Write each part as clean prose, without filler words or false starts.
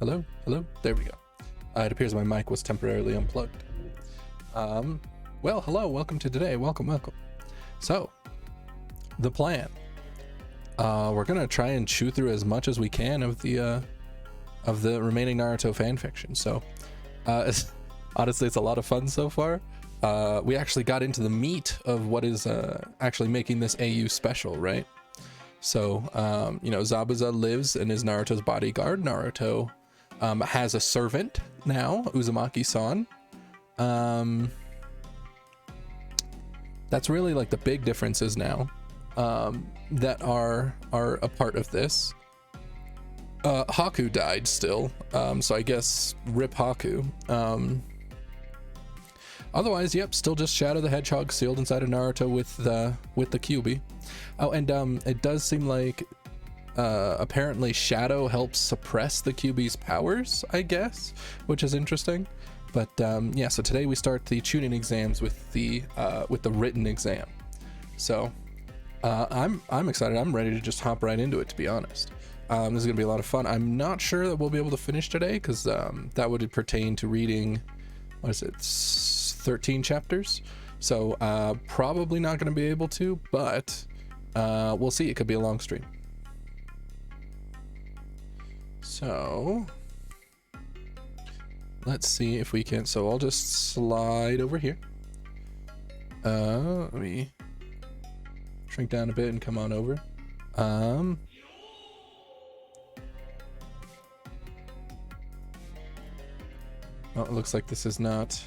Hello? Hello? There we go. It appears my mic was temporarily unplugged. Well, hello, welcome to today. Welcome. So, the plan. We're gonna try and chew through as much as we can of the remaining Naruto fanfiction. So, honestly, it's a lot of fun so far. We actually got into the meat of what is actually making this AU special, right? So, Zabuza lives and is Naruto's bodyguard. Naruto has a servant now, Uzumaki-san. That's really like the big differences now that are a part of this. Haku died still, so I guess rip Haku. Otherwise, yep, still just Shadow the Hedgehog sealed inside of Naruto with the Kyuubi. Oh, and it does seem like apparently Shadow helps suppress the Kyuubi's powers, I guess, which is interesting. But yeah, so today we start the tuning exams with the written exam. So I'm excited. I'm ready to just hop right into it, to be honest. This is gonna be a lot of fun. I'm not sure that we'll be able to finish today because that would pertain to reading, what is it, 13 chapters. So probably not gonna be able to, but we'll see. It could be a long stream. So let's see if we can. So I'll just slide over here. Let me shrink down a bit and come on over. Oh, it looks like this is not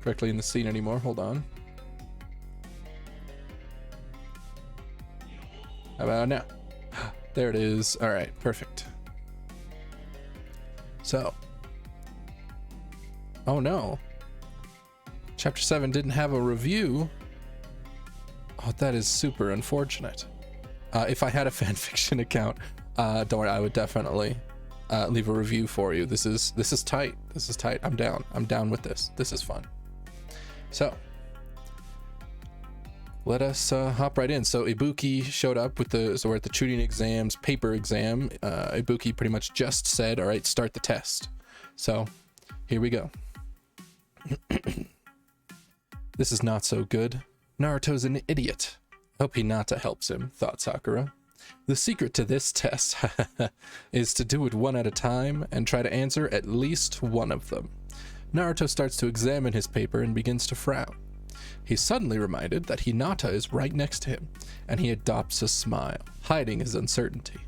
correctly in the scene anymore. Hold on. How about now? There it is. All right, perfect. So, oh no, chapter 7 didn't have a review. Oh, that is super unfortunate. If I had a fanfiction account, don't worry, I would definitely leave a review for you. This is tight. This is tight. I'm down with this. This is fun. So let us hop right in. So Ibuki showed up with so we're at the tuning exams, paper exam. Ibuki pretty much just said, all right, start the test. So here we go. This is not so good. Naruto's an idiot. Hope Hinata helps him, thought Sakura. The secret to this test is to do it one at a time and try to answer at least one of them. Naruto starts to examine his paper and begins to frown. He's suddenly reminded that Hinata is right next to him, and he adopts a smile, hiding his uncertainty.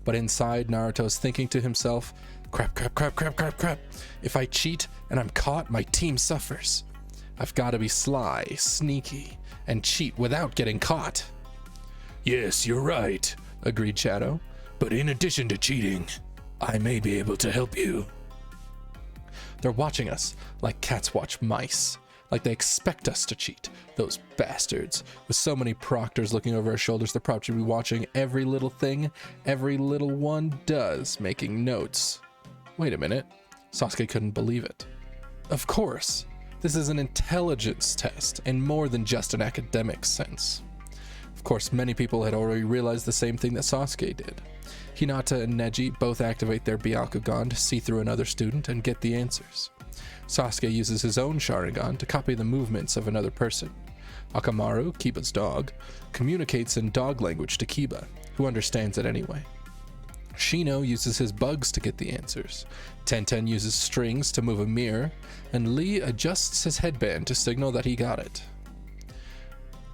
But inside, Naruto's thinking to himself, crap. If I cheat and I'm caught, my team suffers. I've got to be sly, sneaky, and cheat without getting caught. Yes, you're right, agreed Shadow. But in addition to cheating, I may be able to help you. They're watching us like cats watch mice. Like they expect us to cheat. Those bastards. With so many proctors looking over our shoulders, they're probably be watching every little thing every little one does, making notes. Wait a minute. Sasuke couldn't believe it. Of course. This is an intelligence test, in more than just an academic sense. Of course, many people had already realized the same thing that Sasuke did. Hinata and Neji both activate their Byakugan to see through another student and get the answers. Sasuke uses his own Sharingan to copy the movements of another person. Akamaru, Kiba's dog, communicates in dog language to Kiba, who understands it anyway. Shino uses his bugs to get the answers. Tenten uses strings to move a mirror, and Lee adjusts his headband to signal that he got it.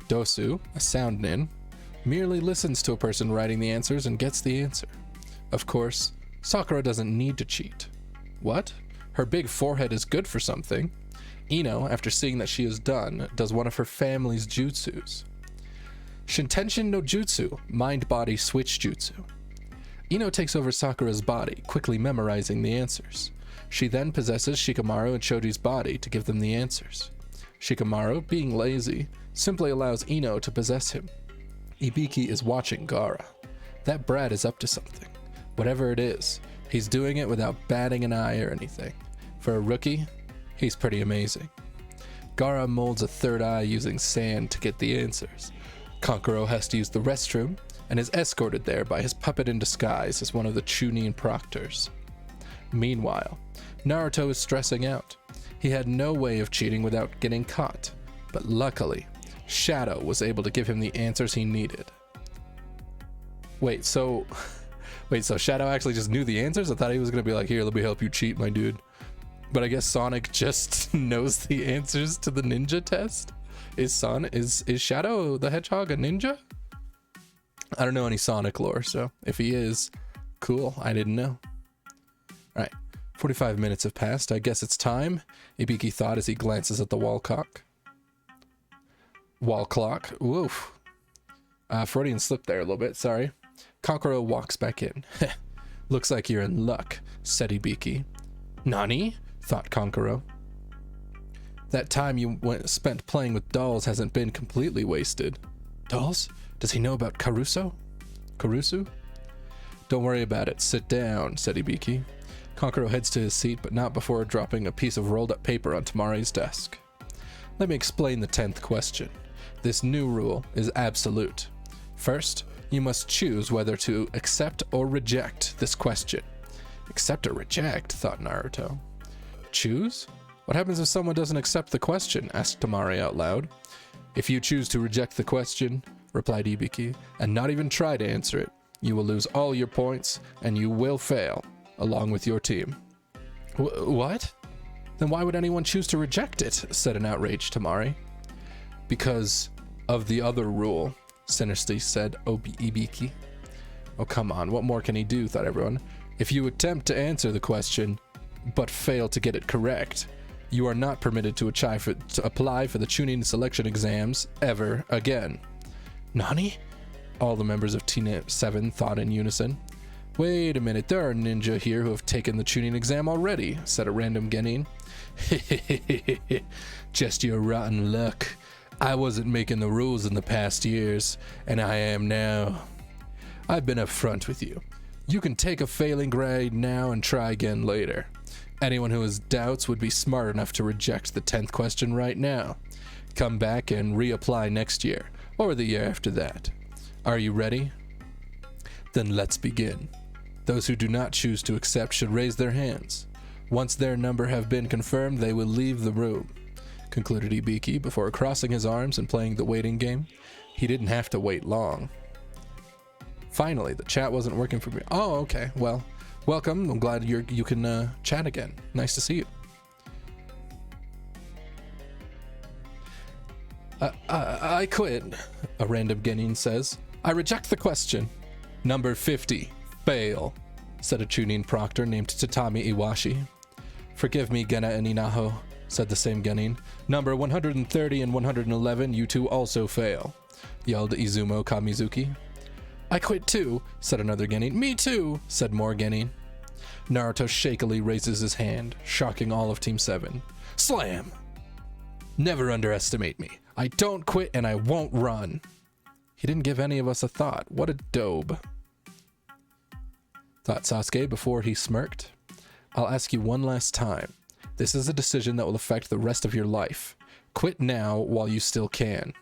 Dosu, a sound nin, merely listens to a person writing the answers and gets the answer. Of course, Sakura doesn't need to cheat. What? Her big forehead is good for something. Ino, after seeing that she is done, does one of her family's jutsus. Shintenshin no Jutsu, mind-body switch jutsu. Ino takes over Sakura's body, quickly memorizing the answers. She then possesses Shikamaru and Shoji's body to give them the answers. Shikamaru, being lazy, simply allows Ino to possess him. Ibiki is watching Gaara. That brat is up to something. Whatever it is, he's doing it without batting an eye or anything. For a rookie, he's pretty amazing. Gaara molds a third eye using sand to get the answers. Kankuro has to use the restroom and is escorted there by his puppet in disguise as one of the Chunin proctors. Meanwhile, Naruto is stressing out. He had no way of cheating without getting caught, but luckily, Shadow was able to give him the answers he needed. Wait, so Shadow actually just knew the answers? I thought he was gonna be like, here, let me help you cheat, my dude. But I guess Sonic just knows the answers to the ninja test? Is Shadow the Hedgehog a ninja? I don't know any Sonic lore, so if he is, cool, I didn't know. Alright, 45 minutes have passed, I guess it's time, Ibiki thought as he glances at the wall clock. Woof. Freudian slip there a little bit, sorry. Kankuro walks back in. Looks like you're in luck, said Ibiki. Nani? Thought Kankuro. That time you spent playing with dolls hasn't been completely wasted. Dolls? Does he know about Karusu? Don't worry about it. Sit down, said Ibiki. Kankuro heads to his seat, but not before dropping a piece of rolled up paper on Tamari's desk. Let me explain the 10th question. This new rule is absolute. First, you must choose whether to accept or reject this question. Accept or reject, thought Naruto. Choose? What happens if someone doesn't accept the question? Asked Tamari out loud. If you choose to reject the question, replied Ibiki, and not even try to answer it, you will lose all your points, and you will fail, along with your team. What? Then why would anyone choose to reject it? Said an outraged Tamari. Because of the other rule, sinisterly said Ibiki. Oh, come on, what more can he do, thought everyone. If you attempt to answer the question, but fail to get it correct, you are not permitted to apply for the Chunin selection exams ever again. Nani? All the members of Team 7 thought in unison. Wait a minute, there are ninja here who have taken the Chunin exam already, said a random genin. Just your rotten luck. I wasn't making the rules in the past years, and I am now. I've been upfront with you. You can take a failing grade now and try again later. Anyone who has doubts would be smart enough to reject the 10th question right now. Come back and reapply next year, or the year after that. Are you ready? Then let's begin. Those who do not choose to accept should raise their hands. Once their number have been confirmed, they will leave the room, concluded Ibiki before crossing his arms and playing the waiting game. He didn't have to wait long. Finally, the chat wasn't working for me. Oh, okay. Well, welcome. I'm glad you can chat again. Nice to see you. I quit, a random genin says. I reject the question. Number 50. Fail, said a Chunin proctor named Tatami Iwashi. Forgive me, Gena and Inaho, said the same genin. Number 130 and 111, you two also fail, yelled Izumo Kamizuki. I quit too, said another genin. Me too, said more genin. Naruto shakily raises his hand, shocking all of Team 7. Slam! Never underestimate me. I don't quit and I won't run. He didn't give any of us a thought. What a dobe. Thought Sasuke before he smirked. I'll ask you one last time. This is a decision that will affect the rest of your life. Quit now while you still can.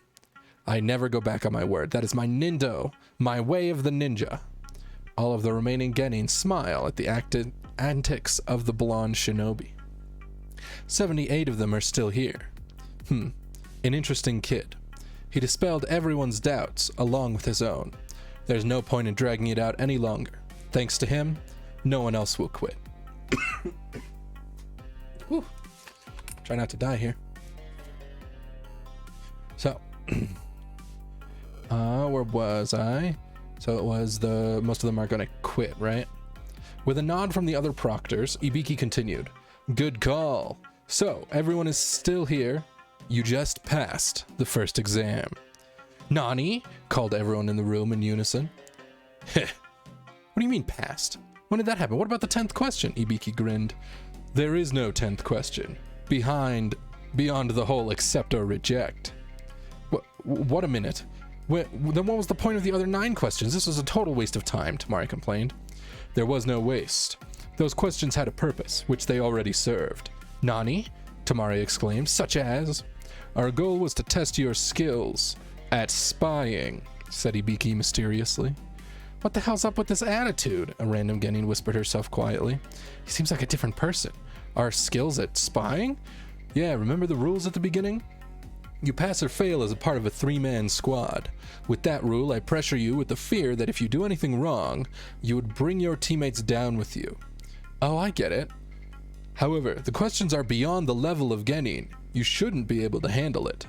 I never go back on my word. That is my nindo, my way of the ninja. All of the remaining genin smile at the antics of the blonde shinobi. 78 of them are still here. An interesting kid. He dispelled everyone's doubts along with his own. There's no point in dragging it out any longer. Thanks to him, no one else will quit. Whew. Try not to die here. So, where was I? So it was most of them are going to quit, right? With a nod from the other proctors, Ibiki continued. Good call. So, everyone is still here. You just passed the first exam. Nani? Called everyone in the room in unison. Heh. What do you mean passed? When did that happen? What about the 10th question? Ibiki grinned. There is no 10th question. Beyond the whole accept or reject. What a minute. Then what was the point of the other 9 questions? This was a total waste of time, Tamari complained. There was no waste. Those questions had a purpose, which they already served. Nani? Tamari exclaimed. Such as? Our goal was to test your skills at spying, said Ibiki mysteriously. What the hell's up with this attitude? A random genin whispered herself quietly. He seems like a different person. Our skills at spying? Yeah, remember the rules at the beginning? You pass or fail as a part of a 3-man squad. With that rule, I pressure you with the fear that if you do anything wrong, you would bring your teammates down with you. Oh, I get it. However, the questions are beyond the level of genin. You shouldn't be able to handle it.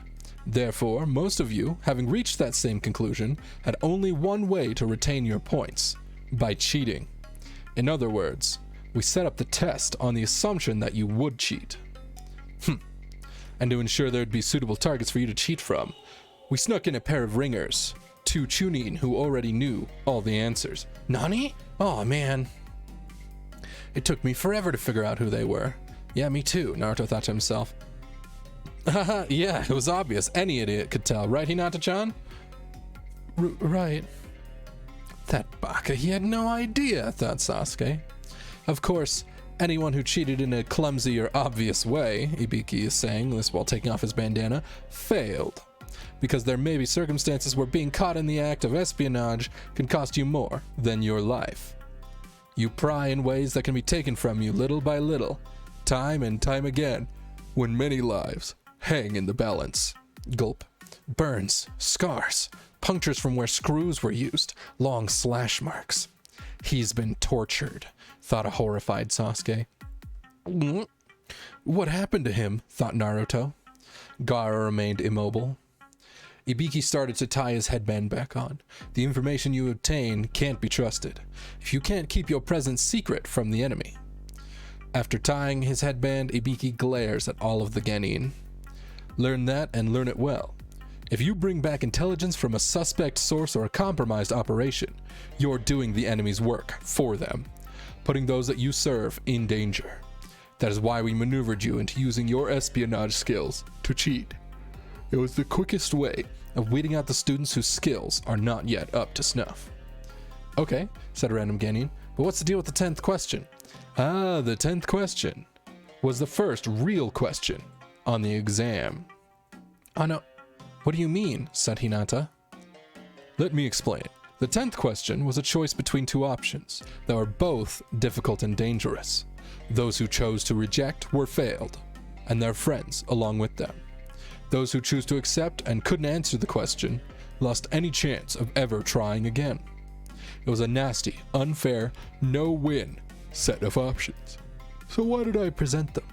Therefore, most of you, having reached that same conclusion, had only one way to retain your points: by cheating. In other words, we set up the test on the assumption that you would cheat. And to ensure there'd be suitable targets for you to cheat from, we snuck in a pair of ringers, 2 chunin who already knew all the answers. Nani? Oh man. It took me forever to figure out who they were. Yeah, me too, Naruto thought to himself. Haha, yeah, it was obvious. Any idiot could tell, right, Hinata-chan? Right. That baka, he had no idea, thought Sasuke. Of course, anyone who cheated in a clumsy or obvious way, Ibiki is saying this while taking off his bandana, failed. Because there may be circumstances where being caught in the act of espionage can cost you more than your life. You pry in ways that can be taken from you little by little, time and time again, when many lives hang in the balance. Gulp. Burns, scars, punctures from where screws were used, long slash marks. He's been tortured, thought a horrified Sasuke. What happened to him, thought Naruto. Gaara remained immobile. Ibiki started to tie his headband back on. The information you obtain can't be trusted, if you can't keep your presence secret from the enemy. After tying his headband, Ibiki glares at all of the genin. Learn that and learn it well. If you bring back intelligence from a suspect source or a compromised operation, you're doing the enemy's work for them, putting those that you serve in danger. That is why we maneuvered you into using your espionage skills to cheat. It was the quickest way of weeding out the students whose skills are not yet up to snuff. Okay, said a random genin, but what's the deal with the 10th question? Ah, the 10th question was the first real question on the exam. Oh no, what do you mean, said Hinata. Let me explain. The 10th question was a choice between 2 options that were both difficult and dangerous. Those who chose to reject were failed, and their friends along with them. Those who chose to accept and couldn't answer the question lost any chance of ever trying again. It was a nasty, unfair, no-win set of options. So why did I present them?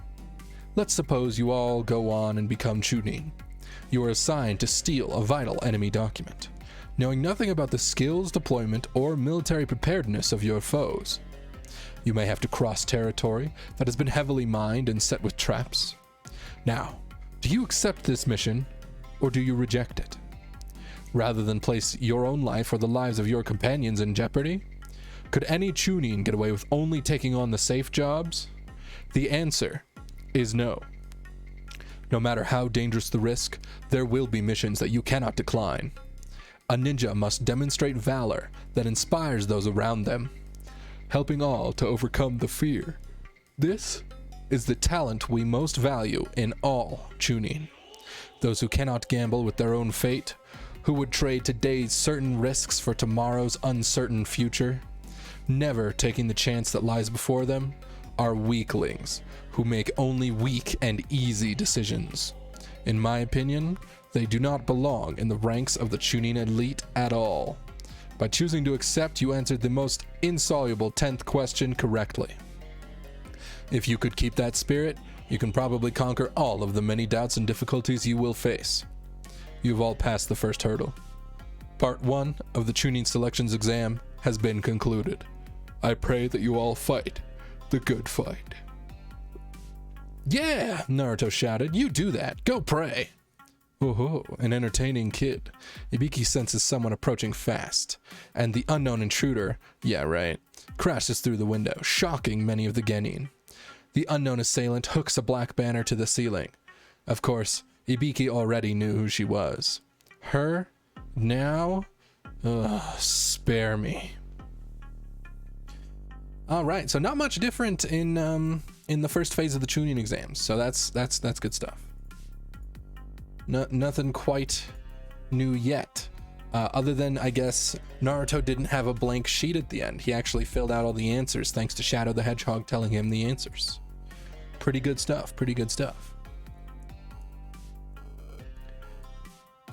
Let's suppose you all go on and become chunin. You are assigned to steal a vital enemy document, knowing nothing about the skills, deployment, or military preparedness of your foes. You may have to cross territory that has been heavily mined and set with traps. Now, do you accept this mission, or do you reject it? Rather than place your own life or the lives of your companions in jeopardy? Could any chunin get away with only taking on the safe jobs? The answer is no. No matter how dangerous the risk, there will be missions that you cannot decline. A ninja must demonstrate valor that inspires those around them, helping all to overcome the fear. This is the talent we most value in all chunin. Those who cannot gamble with their own fate, who would trade today's certain risks for tomorrow's uncertain future, never taking the chance that lies before them, are weaklings who make only weak and easy decisions. In my opinion, they do not belong in the ranks of the chunin elite at all. By choosing to accept, you answered the most insoluble 10th question correctly. If you could keep that spirit, you can probably conquer all of the many doubts and difficulties you will face. You've all passed the first hurdle. Part 1 of the chunin selections exam has been concluded. I pray that you all fight the good fight. Yeah, Naruto shouted. You do that. Go pray. Oh, an entertaining kid. Ibiki senses someone approaching fast, and the unknown intruder, yeah right, crashes through the window, shocking many of the genin. The unknown assailant hooks a black banner to the ceiling. Of course, Ibiki already knew who she was. Her? Now? Ugh, spare me. Alright, so not much different in the first phase of the chunin exams, so that's good stuff. Nothing quite new yet. Other than, I guess, Naruto didn't have a blank sheet at the end. He actually filled out all the answers thanks to Shadow the Hedgehog telling him the answers. Pretty good stuff, pretty good stuff.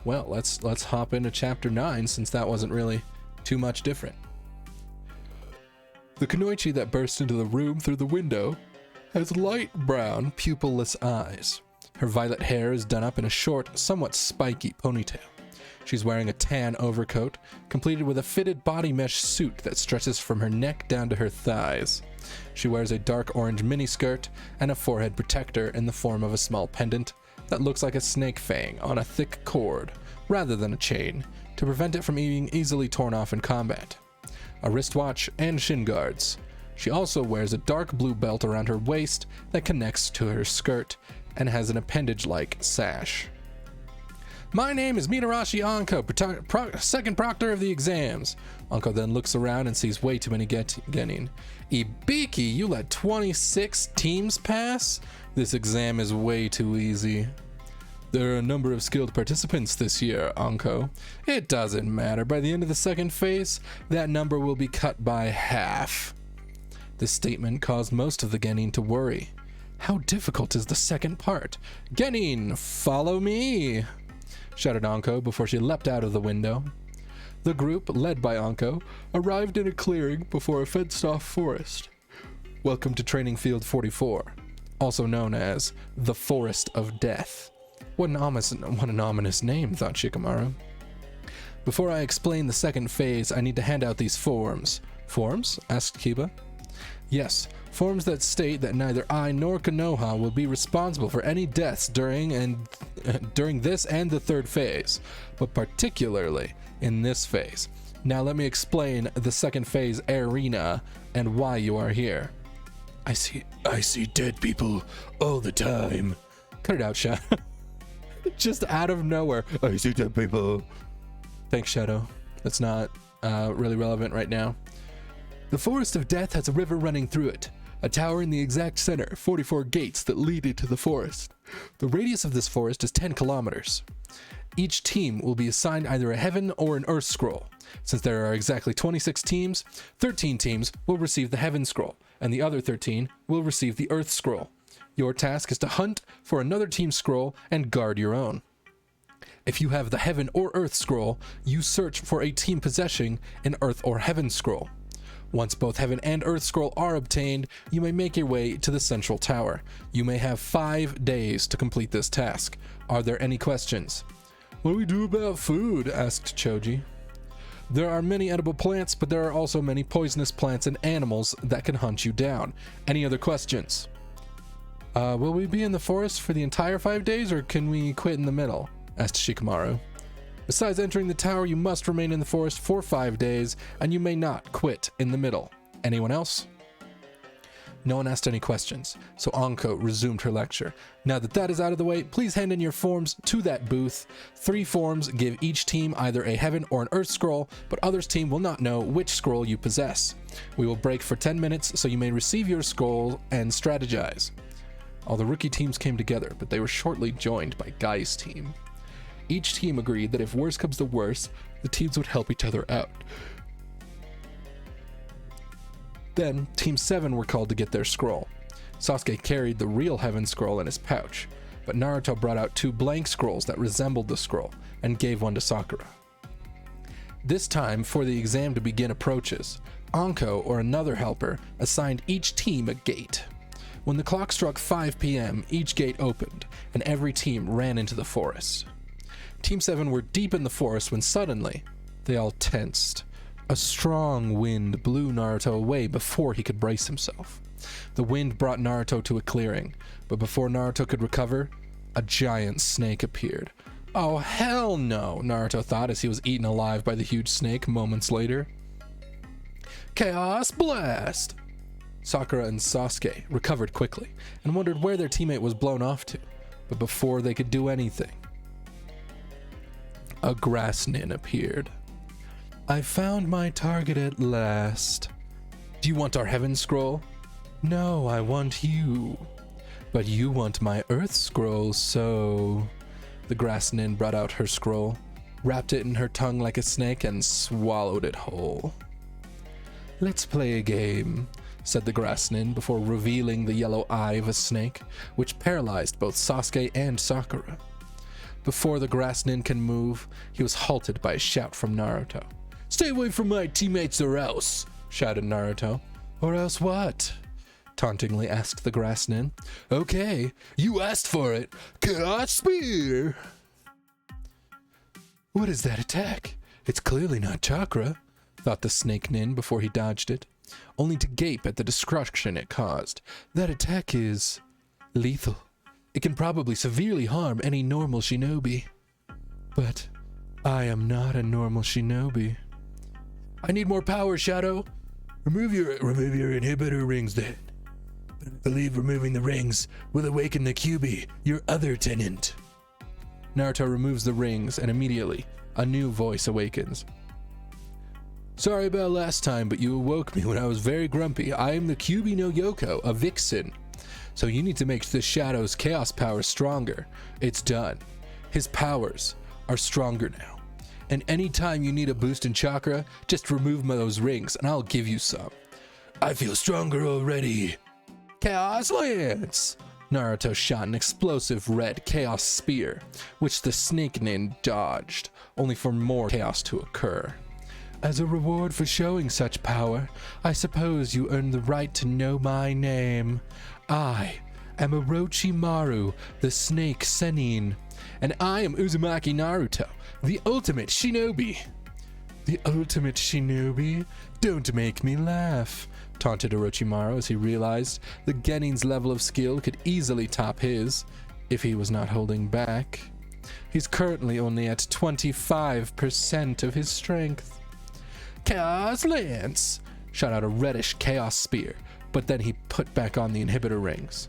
Well, let's hop into chapter 9 since that wasn't really too much different. The kunoichi that burst into the room through the window has light brown, pupilless eyes. Her violet hair is done up in a short, somewhat spiky ponytail. She's wearing a tan overcoat, completed with a fitted body mesh suit that stretches from her neck down to her thighs. She wears a dark orange miniskirt and a forehead protector in the form of a small pendant that looks like a snake fang on a thick cord, rather than a chain, to prevent it from being easily torn off in combat. A wristwatch and shin guards. She also wears a dark blue belt around her waist that connects to her skirt and has an appendage-like sash. My name is Mitarashi Anko, second proctor of the exams. Anko then looks around and sees way too many genin. Ibiki, you let 26 teams pass? This exam is way too easy. There are a number of skilled participants this year, Anko. It doesn't matter. By the end of the second phase, that number will be cut by half. This statement caused most of the genin to worry. How difficult is the second part? Genin, follow me! Shouted Anko before she leapt out of the window. The group, led by Anko, arrived in a clearing before a fenced-off forest. Welcome to Training Field 44, also known as the Forest of Death. What an ominous name, thought Shikamaru. Before I explain the second phase, I need to hand out these forms. Forms? Asked Kiba. Yes, forms that state that neither I nor Konoha will be responsible for any deaths during this and the third phase, but particularly in this phase. Now let me explain the second phase arena and why you are here. I see dead people all the time. Cut it out, Shadow. Just out of nowhere. I see dead people. Thanks, Shadow. That's not really relevant right now. The Forest of Death has a river running through it, a tower in the exact center, 44 gates that lead into the forest. The radius of this forest is 10 kilometers. Each team will be assigned either a heaven or an earth scroll. Since there are exactly 26 teams, 13 teams will receive the heaven scroll, and the other 13 will receive the earth scroll. Your task is to hunt for another team's scroll and guard your own. If you have the heaven or earth scroll, you search for a team possessing an earth or heaven scroll. Once both heaven and earth scroll are obtained, you may make your way to the central tower. You may have 5 days to complete this task. Are there any questions? What do we do about food? Asked Choji. There are many edible plants, but there are also many poisonous plants and animals that can hunt you down. Any other questions? Will we be in the forest for the entire 5 days, or can we quit in the middle? Asked Shikamaru. Besides entering the tower, you must remain in the forest for 5 days, and you may not quit in the middle. Anyone else? No one asked any questions, so Anko resumed her lecture. Now that is out of the way, please hand in your forms to that booth. 3 forms give each team either a heaven or an earth scroll, but others' team will not know which scroll you possess. We will break for 10 minutes, so you may receive your scroll and strategize. All the rookie teams came together, but they were shortly joined by Guy's team. Each team agreed that if worse comes to worse, the teams would help each other out. Then, Team 7 were called to get their scroll. Sasuke carried the real Heaven Scroll in his pouch, but Naruto brought out 2 blank scrolls that resembled the scroll, and gave one to Sakura. This time, before the exam to begin approaches, Anko, or another helper, assigned each team a gate. When the clock struck 5 p.m., each gate opened, and every team ran into the forest. Team 7 were deep in the forest when suddenly, they all tensed. A strong wind blew Naruto away before he could brace himself. The wind brought Naruto to a clearing, but before Naruto could recover, a giant snake appeared. Oh hell no, Naruto thought as he was eaten alive by the huge snake moments later. Chaos Blast! Sakura and Sasuke recovered quickly and wondered where their teammate was blown off to, but before they could do anything, a grass nin appeared. I found my target at last. Do you want our heaven scroll? No, I want you. But you want my earth scroll, so... The grass nin brought out her scroll. wrapped it in her tongue like a snake, and swallowed it whole. "Let's play a game," said the grass nin before revealing the yellow eye of a snake, which paralyzed both Sasuke and Sakura. Before the grass nin can move, he was halted by a shout from Naruto. "Stay away from my teammates or else," shouted Naruto. "Or else what?" tauntingly asked the grass nin. "Okay, you asked for it. Chaos Spear!" "What is that attack? It's clearly not chakra," thought the snake nin before he dodged it, only to gape at the destruction it caused. "That attack is lethal. It can probably severely harm any normal shinobi. But I am not a normal shinobi." "I need more power, Shadow." Remove your inhibitor rings then. I believe removing the rings will awaken the QB, your other tenant." Naruto removes the rings, and immediately a new voice awakens. "Sorry about last time, but you awoke me when I was very grumpy. I am the QB no Yoko, a vixen. So you need to make the Shadow's chaos power stronger. It's done. His powers are stronger now. And anytime you need a boost in chakra, just remove those rings and I'll give you some." "I feel stronger already." "Chaos Lance!" Naruto shot an explosive red chaos spear, which the snake nin dodged, only for more chaos to occur. "As a reward for showing such power, I suppose you earn the right to know my name. I am Orochimaru, the Snake Sennin, and I am Uzumaki Naruto, the ultimate shinobi." "The ultimate shinobi? Don't make me laugh," taunted Orochimaru as he realized the Genin's level of skill could easily top his, if he was not holding back. He's currently only at 25% of his strength. "Chaos Lance!" shot out a reddish chaos spear, but then he put back on the inhibitor rings.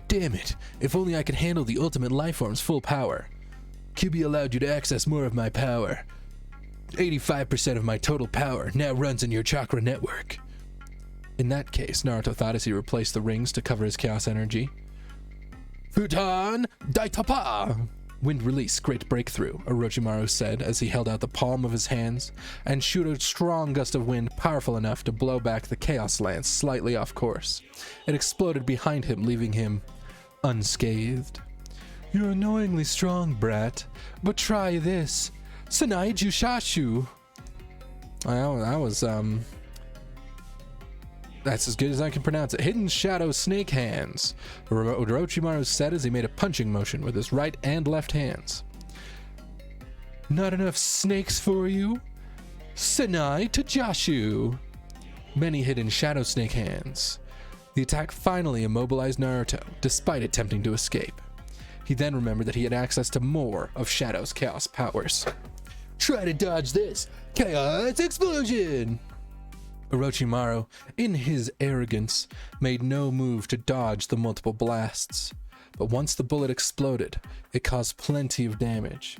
"Damn it, if only I could handle the ultimate lifeform's full power. QB allowed you to access more of my power. 85% of my total power now runs in your chakra network." In that case, Naruto thought as he replaced the rings to cover his chaos energy. "Futon Daitapa!" "Wind release, great breakthrough," Orochimaru said as he held out the palm of his hands and shoot a strong gust of wind powerful enough to blow back the chaos lance slightly off course. It exploded behind him, leaving him unscathed. "You're annoyingly strong, brat, but try this. Sanai Jushashu." That's as good as I can pronounce it. "Hidden Shadow Snake Hands," Orochimaru said as he made a punching motion with his right and left hands. "Not enough snakes for you? Sanai Tajashu." Many hidden Shadow Snake Hands. The attack finally immobilized Naruto, despite attempting to escape. He then remembered that he had access to more of Shadow's chaos powers. "Try to dodge this. Chaos Explosion!" Orochimaru, in his arrogance, made no move to dodge the multiple blasts, but once the bullet exploded, it caused plenty of damage.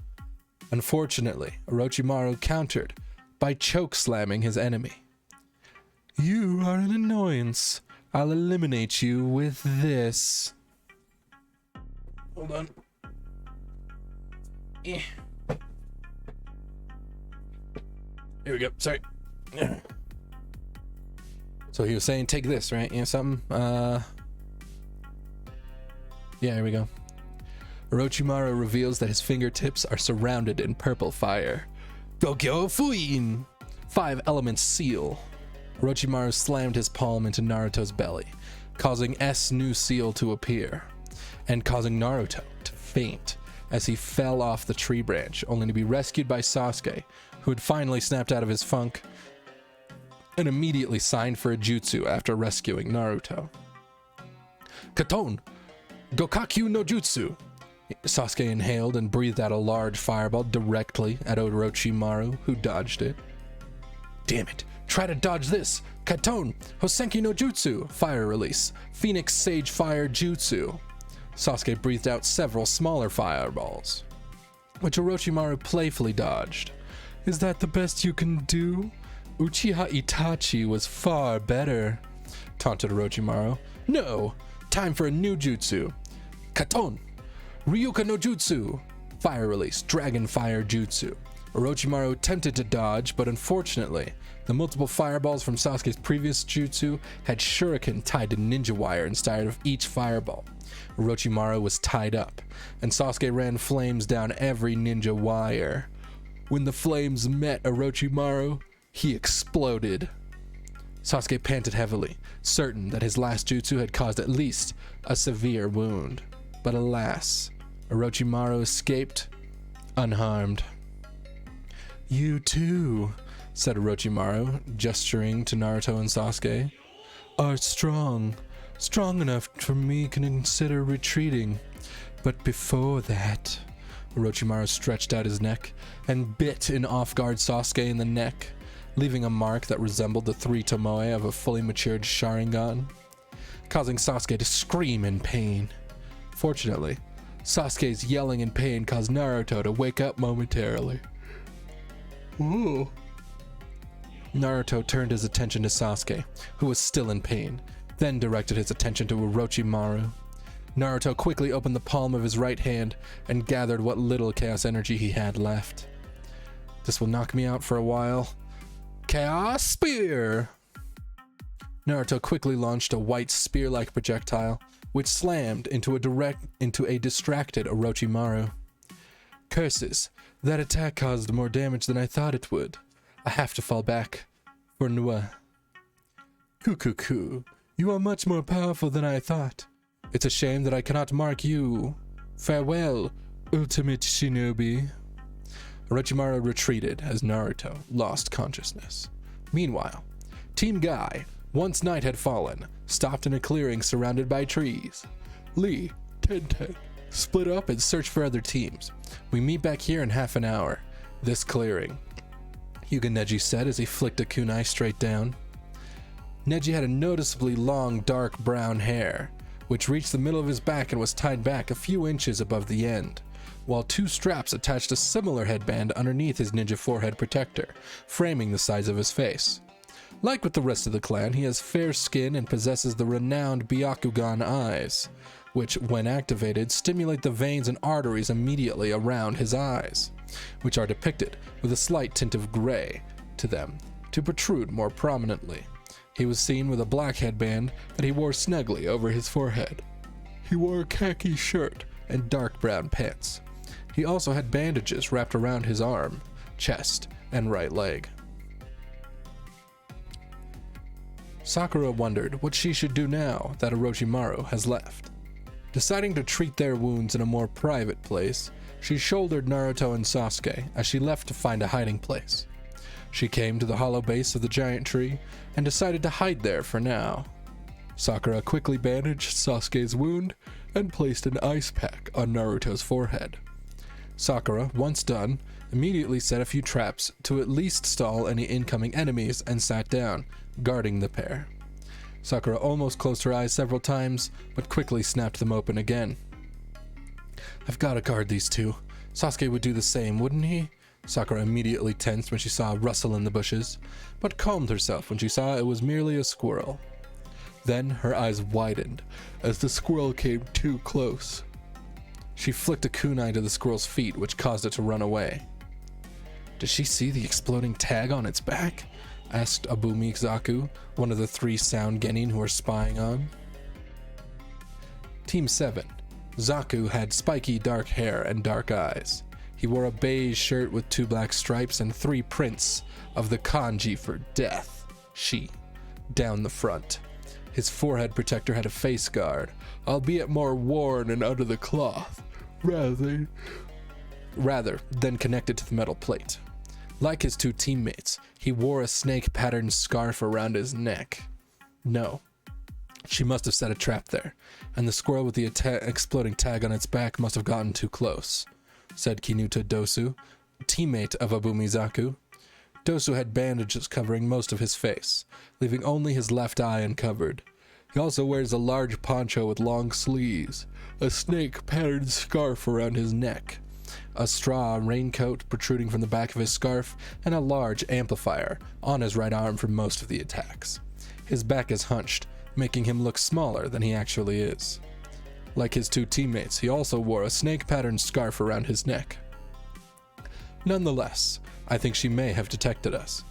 Unfortunately, Orochimaru countered by choke-slamming his enemy. "You are an annoyance. I'll eliminate you with this." Hold on. Here we go. Sorry. So he was saying, take this, right? You know, something? Yeah, here we go. Orochimaru reveals that his fingertips are surrounded in purple fire. Gokyo Fuin! 5 elements seal. Orochimaru slammed his palm into Naruto's belly, causing S new seal to appear, and causing Naruto to faint as he fell off the tree branch, only to be rescued by Sasuke, who had finally snapped out of his funk and immediately signed for a jutsu after rescuing Naruto. Katon! Gokakyu no Jutsu! Sasuke inhaled and breathed out a large fireball directly at Orochimaru, who dodged it. "Damn it! Try to dodge this! Katon! Hosenki no Jutsu! Fire release! Phoenix Sage Fire Jutsu!" Sasuke breathed out several smaller fireballs, which Orochimaru playfully dodged. "Is that the best you can do? Uchiha Itachi was far better," taunted Orochimaru. "No! Time for a new jutsu! Katon! Ryuka no Jutsu! Fire Release, Dragon Fire Jutsu. Orochimaru attempted to dodge, but unfortunately, the multiple fireballs from Sasuke's previous jutsu had shuriken tied to ninja wire inside of each fireball. Orochimaru was tied up, and Sasuke ran flames down every ninja wire. When the flames met Orochimaru, he exploded. Sasuke panted heavily, certain that his last jutsu had caused at least a severe wound. But alas, Orochimaru escaped unharmed. "You too," said Orochimaru, gesturing to Naruto and Sasuke, "are strong enough for me to consider retreating. But before that..." Orochimaru stretched out his neck and bit an off-guard Sasuke in the neck, leaving a mark that resembled the 3 tomoe of a fully matured Sharingan, causing Sasuke to scream in pain. Fortunately, Sasuke's yelling in pain caused Naruto to wake up momentarily. Ooh. Naruto turned his attention to Sasuke, who was still in pain, then directed his attention to Orochimaru. Naruto quickly opened the palm of his right hand and gathered what little chaos energy he had left. "This will knock me out for a while. Chaos Spear!" Naruto quickly launched a white spear-like projectile, which slammed into a distracted Orochimaru. "Curses! That attack caused more damage than I thought it would. I have to fall back. For Nua." "Kukuku, you are much more powerful than I thought. It's a shame that I cannot mark you. Farewell, ultimate shinobi." Orochimaru retreated as Naruto lost consciousness. Meanwhile, Team Guy, once night had fallen, stopped in a clearing surrounded by trees. "Lee, Tenten, split up and search for other teams. We meet back here in half an hour. This clearing," Hyuga Neji said as he flicked a kunai straight down. Neji had a noticeably long dark brown hair, which reached the middle of his back and was tied back a few inches above the end, while 2 straps attached a similar headband underneath his ninja forehead protector, framing the size of his face. Like with the rest of the clan, he has fair skin and possesses the renowned Byakugan eyes, which, when activated, stimulate the veins and arteries immediately around his eyes, which are depicted with a slight tint of gray to them to protrude more prominently. He was seen with a black headband that he wore snugly over his forehead. He wore a khaki shirt and dark brown pants. He also had bandages wrapped around his arm, chest, and right leg. Sakura wondered what she should do now that Orochimaru has left. Deciding to treat their wounds in a more private place, she shouldered Naruto and Sasuke as she left to find a hiding place. She came to the hollow base of the giant tree and decided to hide there for now. Sakura quickly bandaged Sasuke's wound and placed an ice pack on Naruto's forehead. Sakura, once done, immediately set a few traps to at least stall any incoming enemies and sat down, guarding the pair. Sakura almost closed her eyes several times, but quickly snapped them open again. "I've got to guard these two. Sasuke would do the same, wouldn't he?" Sakura immediately tensed when she saw a rustle in the bushes, but calmed herself when she saw it was merely a squirrel. Then her eyes widened as the squirrel came too close. She flicked a kunai to the squirrel's feet, which caused it to run away. "Does she see the exploding tag on its back?" asked Abumi Zaku, one of the 3 sound genin who were spying on. Team 7. Zaku had spiky dark hair and dark eyes. He wore a beige shirt with 2 black stripes and 3 prints of the kanji for death, shi, down the front. His forehead protector had a face guard, albeit more worn and under the cloth, rather than connected to the metal plate. Like his 2 teammates, he wore a snake-patterned scarf around his neck. No, she must have set a trap there, and the squirrel with the exploding tag on its back must have gotten too close, said Kinuta Dosu, teammate of Abumi Zaku. Dosu had bandages covering most of his face, leaving only his left eye uncovered. He also wears a large poncho with long sleeves, a snake-patterned scarf around his neck, a straw raincoat protruding from the back of his scarf, and a large amplifier on his right arm for most of the attacks. His back is hunched, making him look smaller than he actually is. Like his two teammates, he also wore a snake-patterned scarf around his neck. Nonetheless, I think she may have detected us.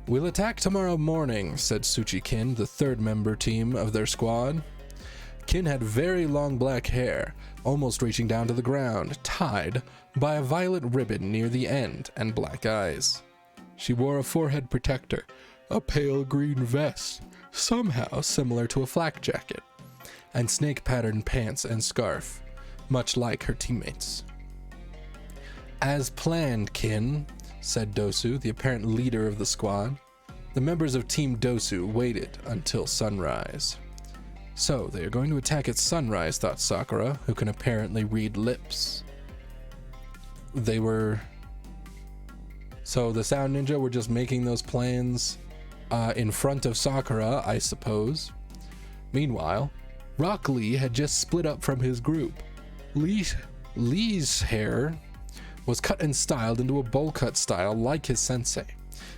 "We'll attack tomorrow morning," said Tsuchi Kin, the third member team of their squad. Kin had very long black hair, almost reaching down to the ground, tied by a violet ribbon near the end, and black eyes. She wore a forehead protector, a pale green vest, somehow similar to a flak jacket, and snake-patterned pants and scarf, much like her teammates. "As planned, Kin," said Dosu, the apparent leader of the squad. The members of Team Dosu waited until sunrise. So, they are going to attack at sunrise, thought Sakura, who can apparently read lips. So the Sound Ninja were just making those plans in front of Sakura, I suppose. Meanwhile, Rock Lee had just split up from his group. Lee's hair was cut and styled into a bowl cut style like his sensei.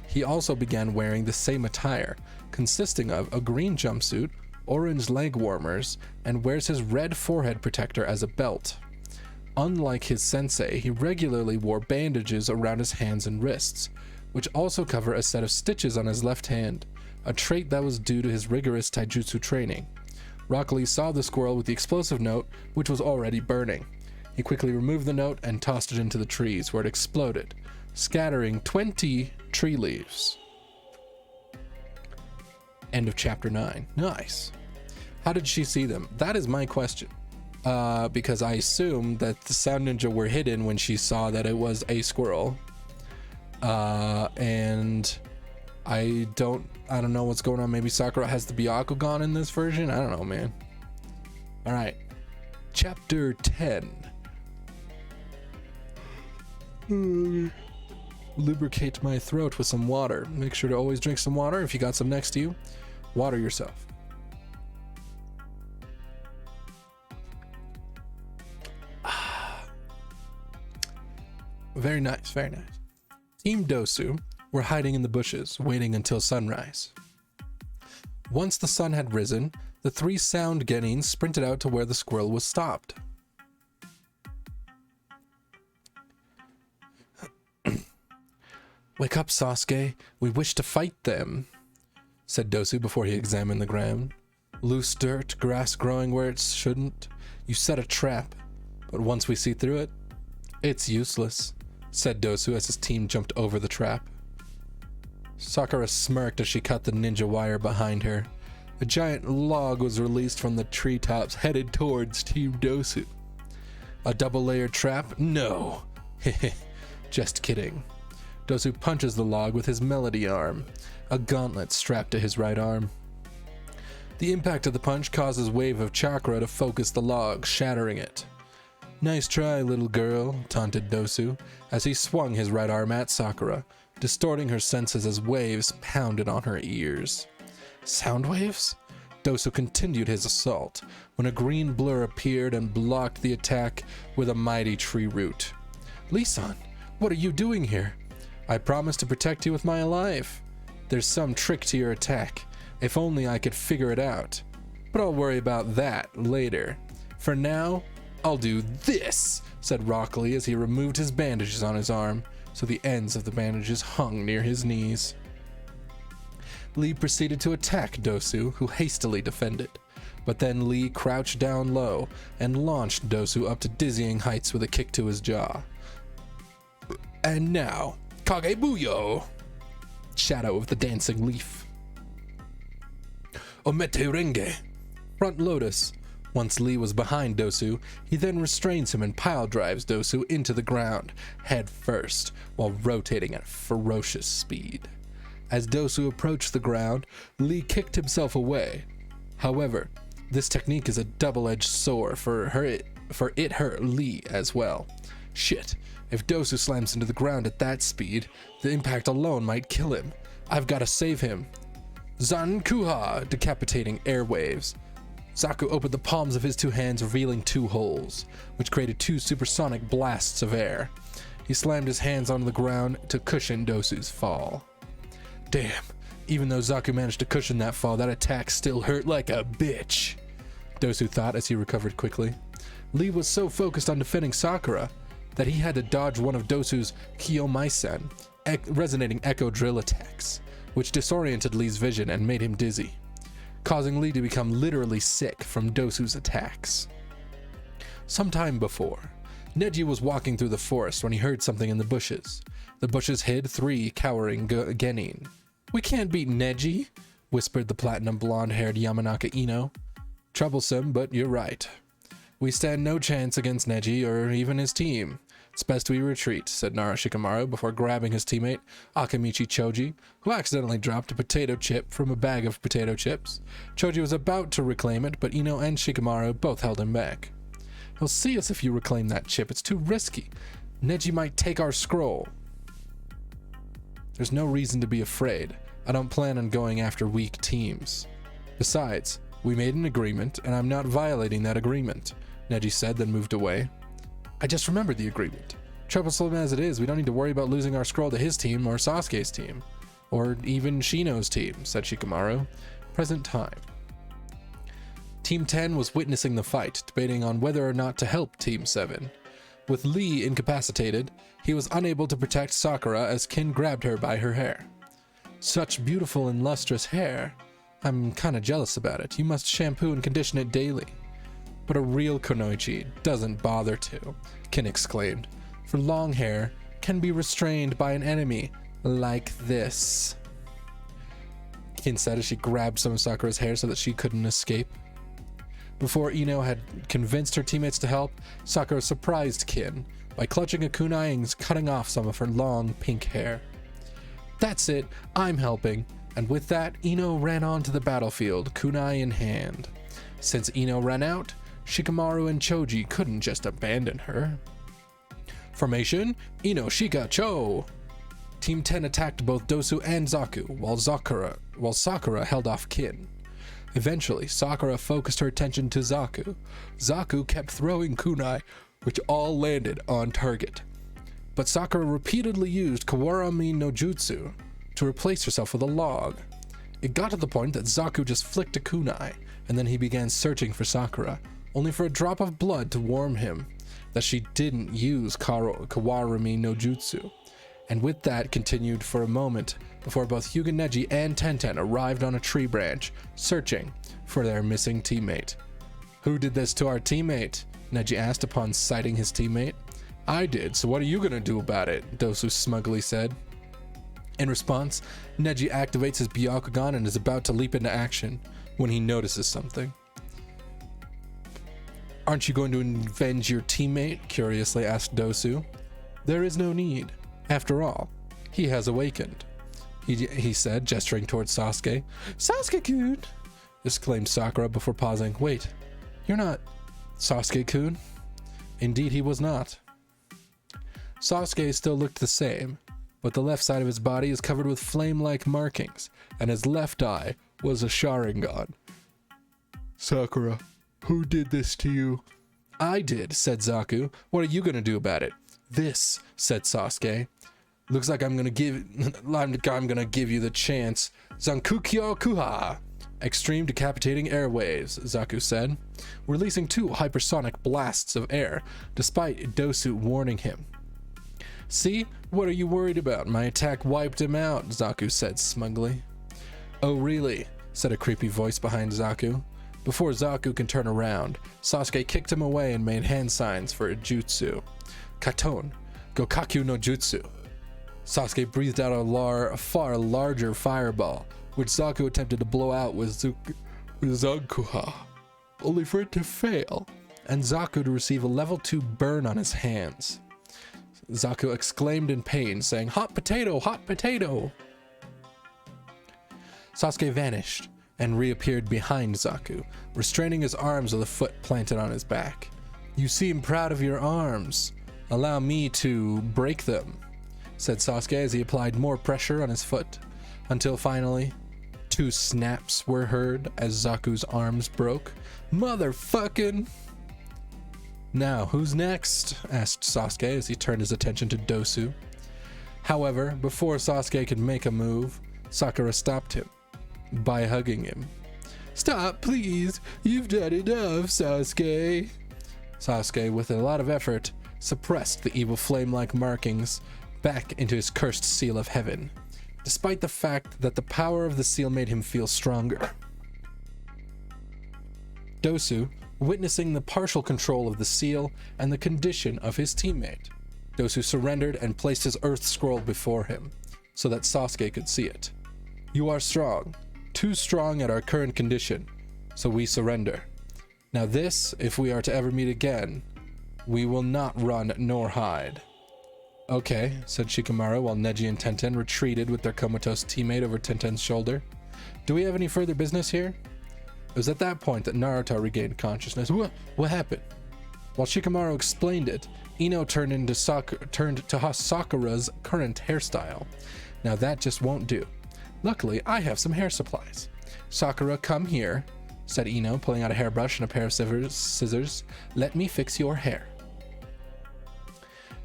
He also began wearing the same attire, consisting of a green jumpsuit, orange leg warmers, and wears his red forehead protector as a belt. Unlike his sensei, he regularly wore bandages around his hands and wrists, which also cover a set of stitches on his left hand, a trait that was due to his rigorous taijutsu training. Rock Lee saw the squirrel with the explosive note, which was already burning. He quickly removed the note and tossed it into the trees, where it exploded, scattering 20 tree leaves. End of chapter 9. Nice. How did she see them? That is my question. Because I assume that the Sound Ninja were hidden when she saw that it was a squirrel. And I don't know what's going on. Maybe Sakura has the Byakugan in this version? I don't know, man. Alright. Chapter 10. Lubricate my throat with some water. Make sure to always drink some water. If you got some next to you, water yourself. Very nice, very nice. Team Dosu were hiding in the bushes, waiting until sunrise. Once the sun had risen, the three sound genins sprinted out to where the squirrel was stopped. "Wake up, Sasuke. We wish to fight them," said Dosu before he examined the ground. "Loose dirt, grass growing where it shouldn't. You set a trap, but once we see through it, it's useless," said Dosu as his team jumped over the trap. Sakura smirked as she cut the ninja wire behind her. A giant log was released from the treetops, headed towards Team Dosu. "A double-layered trap? No." "Just kidding." Dosu punches the log with his melody arm, a gauntlet strapped to his right arm. The impact of the punch causes a wave of chakra to focus the log, shattering it. "Nice try, little girl," taunted Dosu, as he swung his right arm at Sakura, distorting her senses as waves pounded on her ears. Sound waves? Dosu continued his assault, when a green blur appeared and blocked the attack with a mighty tree root. "Lee-san, what are you doing here?" "I promised to protect you with my life. There's some trick to your attack. If only I could figure it out. But I'll worry about that later. For now, I'll do this," said Rock Lee as he removed his bandages on his arm, so the ends of the bandages hung near his knees. Lee proceeded to attack Dosu, who hastily defended. But then Lee crouched down low and launched Dosu up to dizzying heights with a kick to his jaw. "And now, Kagebuyo!" Shadow of the Dancing Leaf. "Omete Renge!" Front Lotus. Once Lee was behind Dosu, he then restrains him and pile drives Dosu into the ground, head first, while rotating at ferocious speed. As Dosu approached the ground, Lee kicked himself away. However, this technique is a double-edged sword for it hurt Lee as well. Shit, if Dosu slams into the ground at that speed, the impact alone might kill him. I've got to save him. Zankuha, decapitating airwaves. Zaku opened the palms of his two hands, revealing two holes, which created two supersonic blasts of air. He slammed his hands onto the ground to cushion Dosu's fall. Damn, even though Zaku managed to cushion that fall, that attack still hurt like a bitch. Dosu thought as he recovered quickly. Lee was so focused on defending Sakura that he had to dodge one of Dosu's Kiyomaisen, resonating echo drill attacks, which disoriented Lee's vision and made him dizzy, causing Lee to become literally sick from Dosu's attacks. Sometime before, Neji was walking through the forest when he heard something in the bushes. The bushes hid 3 cowering genin. "We can't beat Neji," whispered the platinum blonde-haired Yamanaka Ino. "Troublesome, but you're right. We stand no chance against Neji or even his team. It's best we retreat," said Nara Shikamaru before grabbing his teammate, Akamichi Choji, who accidentally dropped a potato chip from a bag of potato chips. Choji was about to reclaim it, but Ino and Shikamaru both held him back. "He'll see us if you reclaim that chip. It's too risky. Neji might take our scroll." "There's no reason to be afraid. I don't plan on going after weak teams. Besides, we made an agreement, and I'm not violating that agreement," Neji said, then moved away. "I just remembered the agreement. Troublesome as it is, we don't need to worry about losing our scroll to his team or Sasuke's team. Or even Shino's team," said Shikamaru. Present time. Team 10 was witnessing the fight, debating on whether or not to help Team 7. With Lee incapacitated, he was unable to protect Sakura as Kin grabbed her by her hair. "Such beautiful and lustrous hair. I'm kinda jealous about it. You must shampoo and condition it daily." "But a real kunoichi doesn't bother to," Kin exclaimed, "for long hair can be restrained by an enemy like this," Kin said as she grabbed some of Sakura's hair so that she couldn't escape. Before Ino had convinced her teammates to help, Sakura surprised Kin by clutching a kunai and cutting off some of her long pink hair. "That's it, I'm helping," and with that, Ino ran onto the battlefield, kunai in hand. Since Ino ran out, Shikamaru and Choji couldn't just abandon her. Formation, Ino Shika Cho! Team 10 attacked both Dosu and Zaku, while Sakura held off Kin. Eventually, Sakura focused her attention to Zaku. Zaku kept throwing kunai, which all landed on target. But Sakura repeatedly used Kawarami no Jutsu to replace herself with a log. It got to the point that Zaku just flicked a kunai, and then he began searching for Sakura, only for a drop of blood to warn him that she didn't use Kawarami no Jutsu. And with that continued for a moment before both Hyuga Neji and Tenten arrived on a tree branch, searching for their missing teammate. "Who did this to our teammate?" Neji asked upon sighting his teammate. "I did, so what are you gonna do about it?" Dosu smugly said. In response, Neji activates his Byakugan and is about to leap into action when he notices something. "Aren't you going to avenge your teammate?" curiously asked Dosu. "There is no need. After all, he has awakened," he said, gesturing towards Sasuke. "Sasuke-kun!" exclaimed Sakura before pausing. "Wait, you're not Sasuke-kun?" Indeed, he was not. Sasuke still looked the same, but the left side of his body is covered with flame-like markings, and his left eye was a Sharingan. "Sakura, who did this to you?" "I did," said Zaku. "What are you gonna do about it?" "This," said Sasuke. "Looks like I'm gonna give you the chance. Zankukyo Kuha!" Extreme decapitating airwaves, Zaku said, releasing 2 hypersonic blasts of air, despite Dosu warning him. "See? What are you worried about? My attack wiped him out," Zaku said smugly. "Oh really?" said a creepy voice behind Zaku. Before Zaku can turn around, Sasuke kicked him away and made hand signs for a jutsu. "Katon, Gokakyu no Jutsu." Sasuke breathed out a far larger fireball, which Zaku attempted to blow out with Zankuha, only for it to fail, and Zaku to receive a level 2 burn on his hands. Zaku exclaimed in pain, saying, "Hot potato, hot potato!" Sasuke vanished and reappeared behind Zaku, restraining his arms with a foot planted on his back. "You seem proud of your arms. Allow me to break them," said Sasuke as he applied more pressure on his foot, until finally 2 snaps were heard as Zaku's arms broke. "Motherfucking!" "Now, who's next?" asked Sasuke as he turned his attention to Dosu. However, before Sasuke could make a move, Sakura stopped him by hugging him. Stop, please. You've done enough, Sasuke. Sasuke, with a lot of effort, suppressed the evil flame-like markings back into his cursed seal of heaven, despite the fact that the power of the seal made him feel stronger. Dosu, witnessing the partial control of the seal and the condition of his teammate, Dosu surrendered and placed his earth scroll before him, so that Sasuke could see it. You are strong, too strong at our current condition, so we surrender. Now this, if we are to ever meet again, we will not run nor hide. Okay, said Shikamaru while Neji and Tenten retreated with their comatose teammate over Tenten's shoulder. Do we have any further business here? It was at that point that Naruto regained consciousness. What happened? While Shikamaru explained it, Ino turned to Sakura's current hairstyle. Now that just won't do. Luckily, I have some hair supplies. Sakura, come here, said Ino, pulling out a hairbrush and a pair of scissors. Let me fix your hair.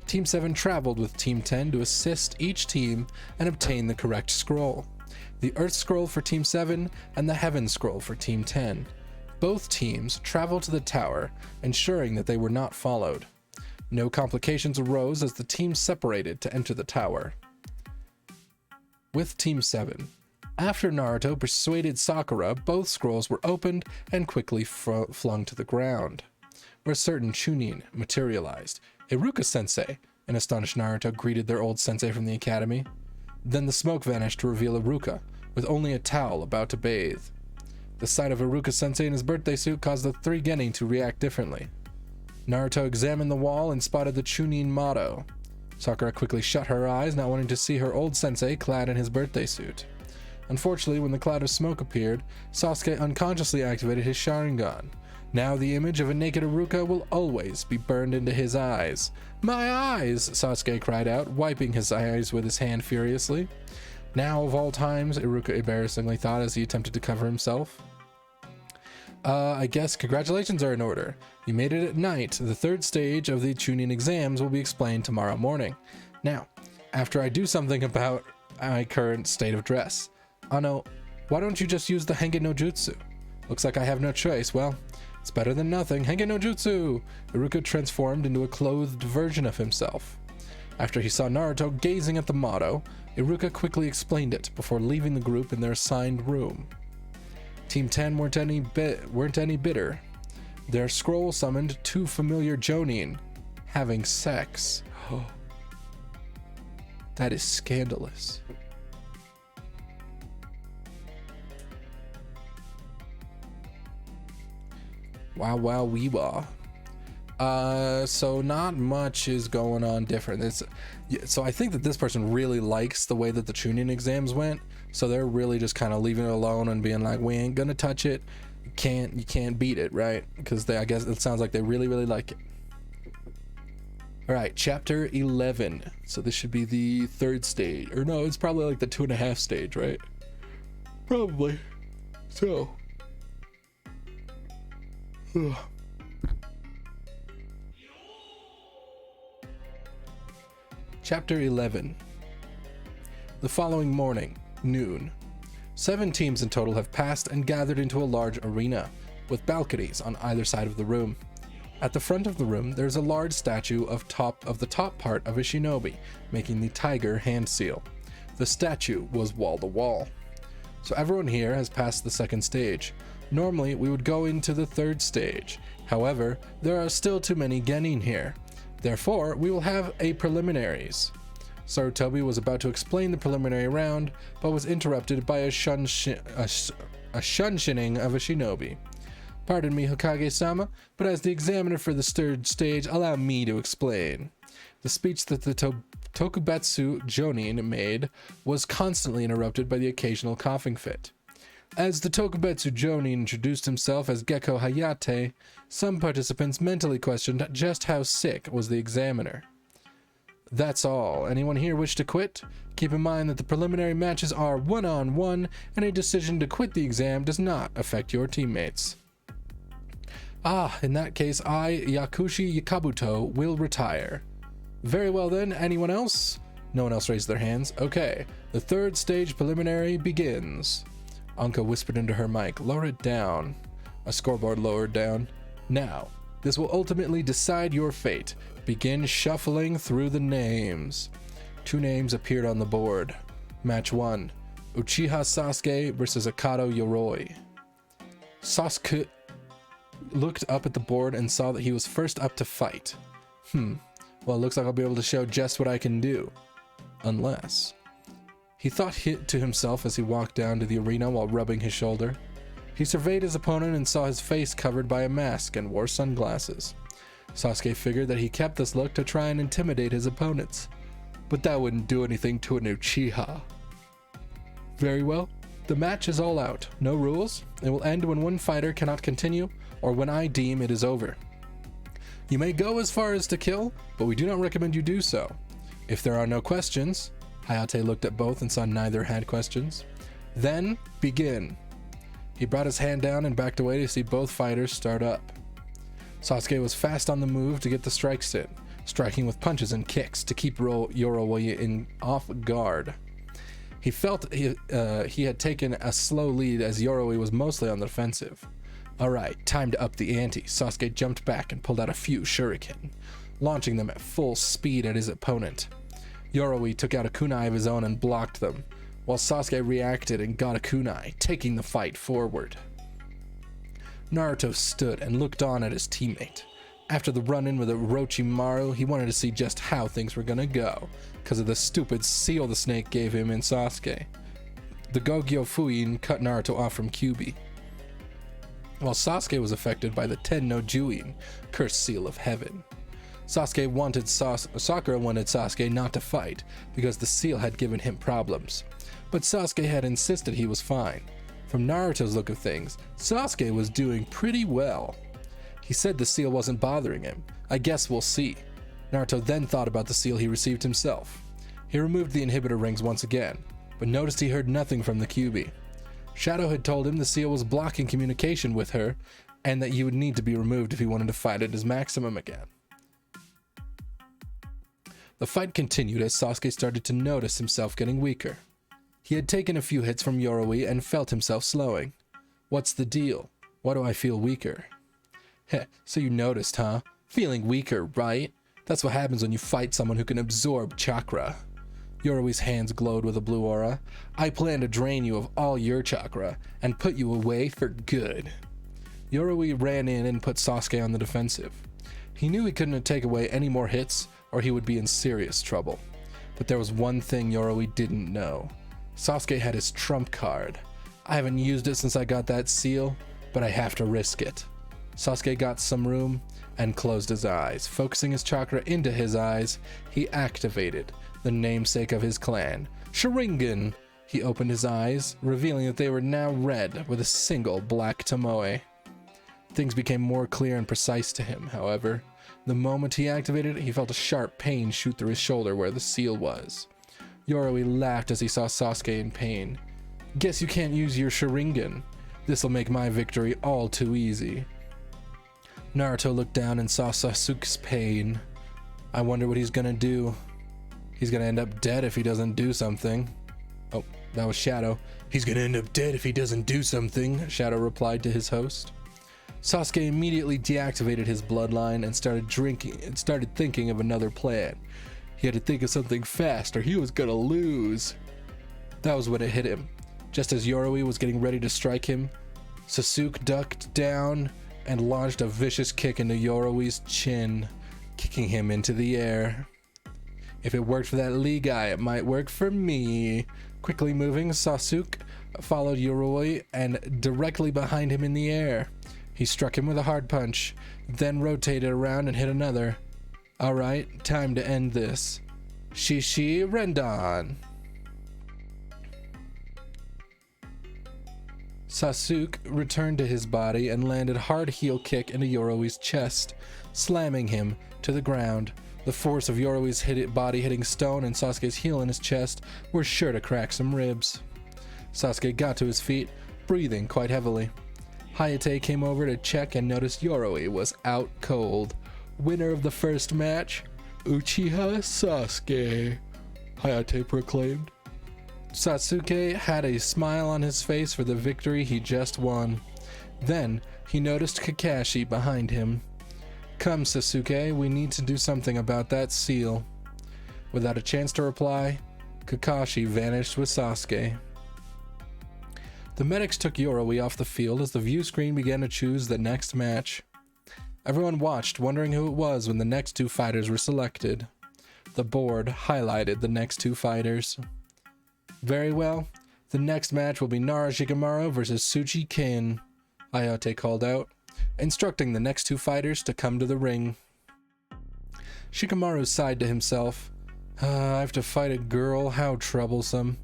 Team 7 traveled with Team 10 to assist each team and obtain the correct scroll. The Earth Scroll for Team 7 and the Heaven Scroll for Team 10. Both teams traveled to the tower, ensuring that they were not followed. No complications arose as the teams separated to enter the tower. With Team 7. After Naruto persuaded Sakura, both scrolls were opened and quickly flung to the ground, where certain Chunin materialized. Iruka-sensei, an astonished Naruto greeted their old sensei from the academy. Then the smoke vanished to reveal Iruka, with only a towel about to bathe. The sight of Iruka-sensei in his birthday suit caused the three genin to react differently. Naruto examined the wall and spotted the Chunin motto. Sakura quickly shut her eyes, not wanting to see her old sensei clad in his birthday suit. Unfortunately, when the cloud of smoke appeared, Sasuke unconsciously activated his Sharingan. Now the image of a naked Iruka will always be burned into his eyes. My eyes! Sasuke cried out, wiping his eyes with his hand furiously. Now of all times, Iruka embarrassingly thought as he attempted to cover himself. I guess congratulations are in order. You made it at night. The third stage of the Chunin exams will be explained tomorrow morning. Now, after I do something about my current state of dress. Ano, why don't you just use the Henge no Jutsu? Looks like I have no choice. Well, it's better than nothing. Henge no Jutsu! Iruka transformed into a clothed version of himself. After he saw Naruto gazing at the motto, Iruka quickly explained it before leaving the group in their assigned room. Team 10 weren't any bitter. Their scroll summoned two familiar Jonin having sex. Oh, that is scandalous. Wow, wee wah. So not much is going on different. So I think that this person really likes the way that the Chunin exams went. So they're really just kind of leaving it alone and being like, we ain't gonna touch it. You can't beat it, right? Because I guess it sounds like they really like it. All right, chapter 11. So this should be the third stage, or no, it's probably like the 2.5 stage, right? Probably. So. Chapter 11. The following morning, noon. 7 teams in total have passed and gathered into a large arena, with balconies on either side of the room. At the front of the room, there's a large statue of the top part of a shinobi, making the tiger hand seal. The statue was wall to wall. So everyone here has passed the second stage. Normally, we would go into the third stage. However, there are still too many genin here. Therefore, we will have a preliminaries. Sarutobi was about to explain the preliminary round, but was interrupted by a shunshining of a shinobi. Pardon me, Hokage-sama, but as the examiner for the third stage, allow me to explain. The speech that the Tokubetsu Jonin made was constantly interrupted by the occasional coughing fit. As the Tokubetsu Jonin introduced himself as Gekko Hayate, some participants mentally questioned just how sick was the examiner. That's all. Anyone here wish to quit? Keep in mind that the preliminary matches are one-on-one, and a decision to quit the exam does not affect your teammates. In that case, I, Yakushi Yakabuto, will retire. Very well then, anyone else? No one else raised their hands. Okay, the third stage preliminary begins. Anka whispered into her mic, lower it down. A scoreboard lowered down. Now, this will ultimately decide your fate. Begin shuffling through the names. 2 names appeared on the board. Match 1, Uchiha Sasuke versus Akado Yoroi. Sasuke looked up at the board and saw that he was first up to fight. Well, it looks like I'll be able to show just what I can do. Unless... He thought to himself as he walked down to the arena while rubbing his shoulder. He surveyed his opponent and saw his face covered by a mask and wore sunglasses. Sasuke figured that he kept this look to try and intimidate his opponents. But that wouldn't do anything to an Uchiha. Very well. The match is all out. No rules. It will end when one fighter cannot continue or when I deem it is over. You may go as far as to kill, but we do not recommend you do so. If there are no questions... Hayate looked at both and saw neither had questions. Then, begin. He brought his hand down and backed away to see both fighters start up. Sasuke was fast on the move to get the strikes in, striking with punches and kicks to keep Yoroi off guard. He felt he had taken a slow lead as Yoroi was mostly on the defensive. Alright, time to up the ante. Sasuke jumped back and pulled out a few shuriken, launching them at full speed at his opponent. Yoroi took out a kunai of his own and blocked them, while Sasuke reacted and got a kunai, taking the fight forward. Naruto stood and looked on at his teammate. After the run-in with Orochimaru, he wanted to see just how things were gonna go, because of the stupid seal the snake gave him in Sasuke. The Gogyo Fuin cut Naruto off from Kyuubi, while Sasuke was affected by the Ten no Juin, cursed seal of heaven. Sakura wanted Sasuke not to fight because the seal had given him problems, but Sasuke had insisted he was fine. From Naruto's look of things, Sasuke was doing pretty well. He said the seal wasn't bothering him. I guess we'll see. Naruto then thought about the seal he received himself. He removed the inhibitor rings once again, but noticed he heard nothing from the Kyuubi. Shadow had told him the seal was blocking communication with her, and that he would need to be removed if he wanted to fight at his maximum again. The fight continued as Sasuke started to notice himself getting weaker. He had taken a few hits from Yoroi and felt himself slowing. What's the deal? Why do I feel weaker? Heh, so you noticed, huh? Feeling weaker, right? That's what happens when you fight someone who can absorb chakra. Yoroi's hands glowed with a blue aura. I plan to drain you of all your chakra and put you away for good. Yoroi ran in and put Sasuke on the defensive. He knew he couldn't take away any more hits or he would be in serious trouble. But there was one thing Yoroi didn't know. Sasuke had his trump card. I haven't used it since I got that seal, but I have to risk it. Sasuke got some room and closed his eyes. Focusing his chakra into his eyes, he activated the namesake of his clan, Sharingan. He opened his eyes, revealing that they were now red with a single black tomoe. Things became more clear and precise to him, however. The moment he activated it, he felt a sharp pain shoot through his shoulder where the seal was. Yoroi laughed as he saw Sasuke in pain. Guess you can't use your Sharingan. This'll make my victory all too easy. Naruto looked down and saw Sasuke's pain. I wonder what he's gonna do. He's gonna end up dead if he doesn't do something. Oh, that was Shadow. He's gonna end up dead if he doesn't do something, Shadow replied to his host. Sasuke immediately deactivated his bloodline and started thinking of another plan. He had to think of something fast or he was gonna lose. That was when it hit him. Just as Yoroi was getting ready to strike him, Sasuke ducked down and launched a vicious kick into Yoroi's chin, kicking him into the air. If it worked for that Lee guy, it might work for me. Quickly moving, Sasuke followed Yoroi and directly behind him in the air. He struck him with a hard punch, then rotated around and hit another. Alright, time to end this. Shishi Rendan. Sasuke returned to his body and landed a hard heel kick into Yoroi's chest, slamming him to the ground. The force of Yoroi's body hitting stone and Sasuke's heel in his chest were sure to crack some ribs. Sasuke got to his feet, breathing quite heavily. Hayate came over to check and noticed Yoroi was out cold. Winner of the first match, Uchiha Sasuke, Hayate proclaimed. Sasuke had a smile on his face for the victory he just won. Then he noticed Kakashi behind him. Come, Sasuke, we need to do something about that seal. Without a chance to reply, Kakashi vanished with Sasuke. The medics took Yoroi off the field as the view screen began to choose the next match. Everyone watched, wondering who it was when the next two fighters were selected. The board highlighted the next two fighters. Very well, the next match will be Nara Shikamaru versus Tsuchi Kin, Ayate called out, instructing the next two fighters to come to the ring. Shikamaru sighed to himself. I have to fight a girl, how troublesome.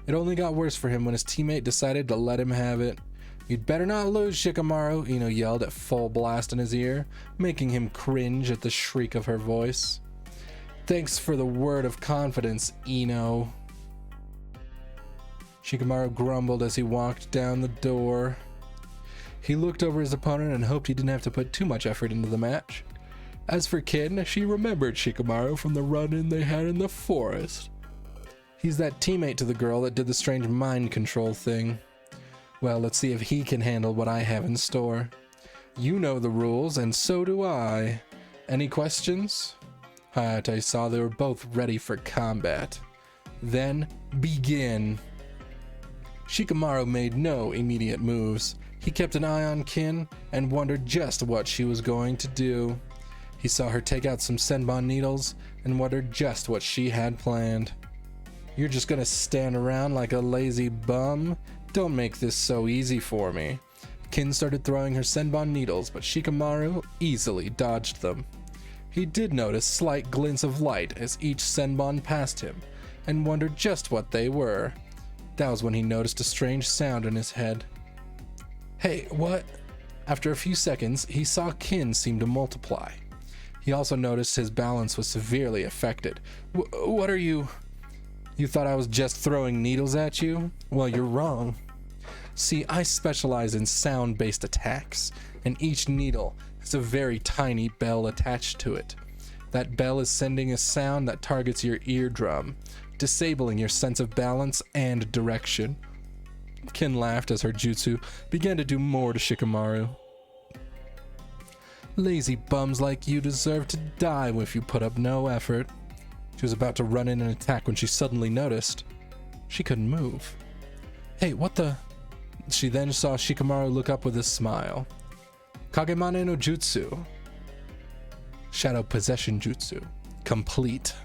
It only got worse for him when his teammate decided to let him have it. You'd better not lose, Shikamaru, Ino yelled at full blast in his ear, making him cringe at the shriek of her voice. Thanks for the word of confidence, Ino. Shikamaru grumbled as he walked down the door. He looked over his opponent and hoped he didn't have to put too much effort into the match. As for Kin, she remembered Shikamaru from the run-in they had in the forest. He's that teammate to the girl that did the strange mind control thing. Well, let's see if he can handle what I have in store. You know the rules, and so do I. Any questions? Hayate saw they were both ready for combat. Then, begin. Shikamaru made no immediate moves. He kept an eye on Kin and wondered just what she was going to do. He saw her take out some senbon needles and wondered just what she had planned. You're just gonna stand around like a lazy bum? Don't make this so easy for me. Kin started throwing her senbon needles, but Shikamaru easily dodged them. He did notice slight glints of light as each senbon passed him, and wondered just what they were. That was when he noticed a strange sound in his head. Hey, what? After a few seconds, he saw Kin seem to multiply. He also noticed his balance was severely affected. What are you... You thought I was just throwing needles at you? Well, you're wrong. See, I specialize in sound-based attacks, and each needle has a very tiny bell attached to it. That bell is sending a sound that targets your eardrum, disabling your sense of balance and direction. Kin laughed as her jutsu began to do more to Shikamaru. Lazy bums like you deserve to die if you put up no effort. She was about to run in and attack when she suddenly noticed she couldn't move. Hey, what the? She then saw Shikamaru look up with a smile. Kagemane no Jutsu. Shadow Possession Jutsu. Complete.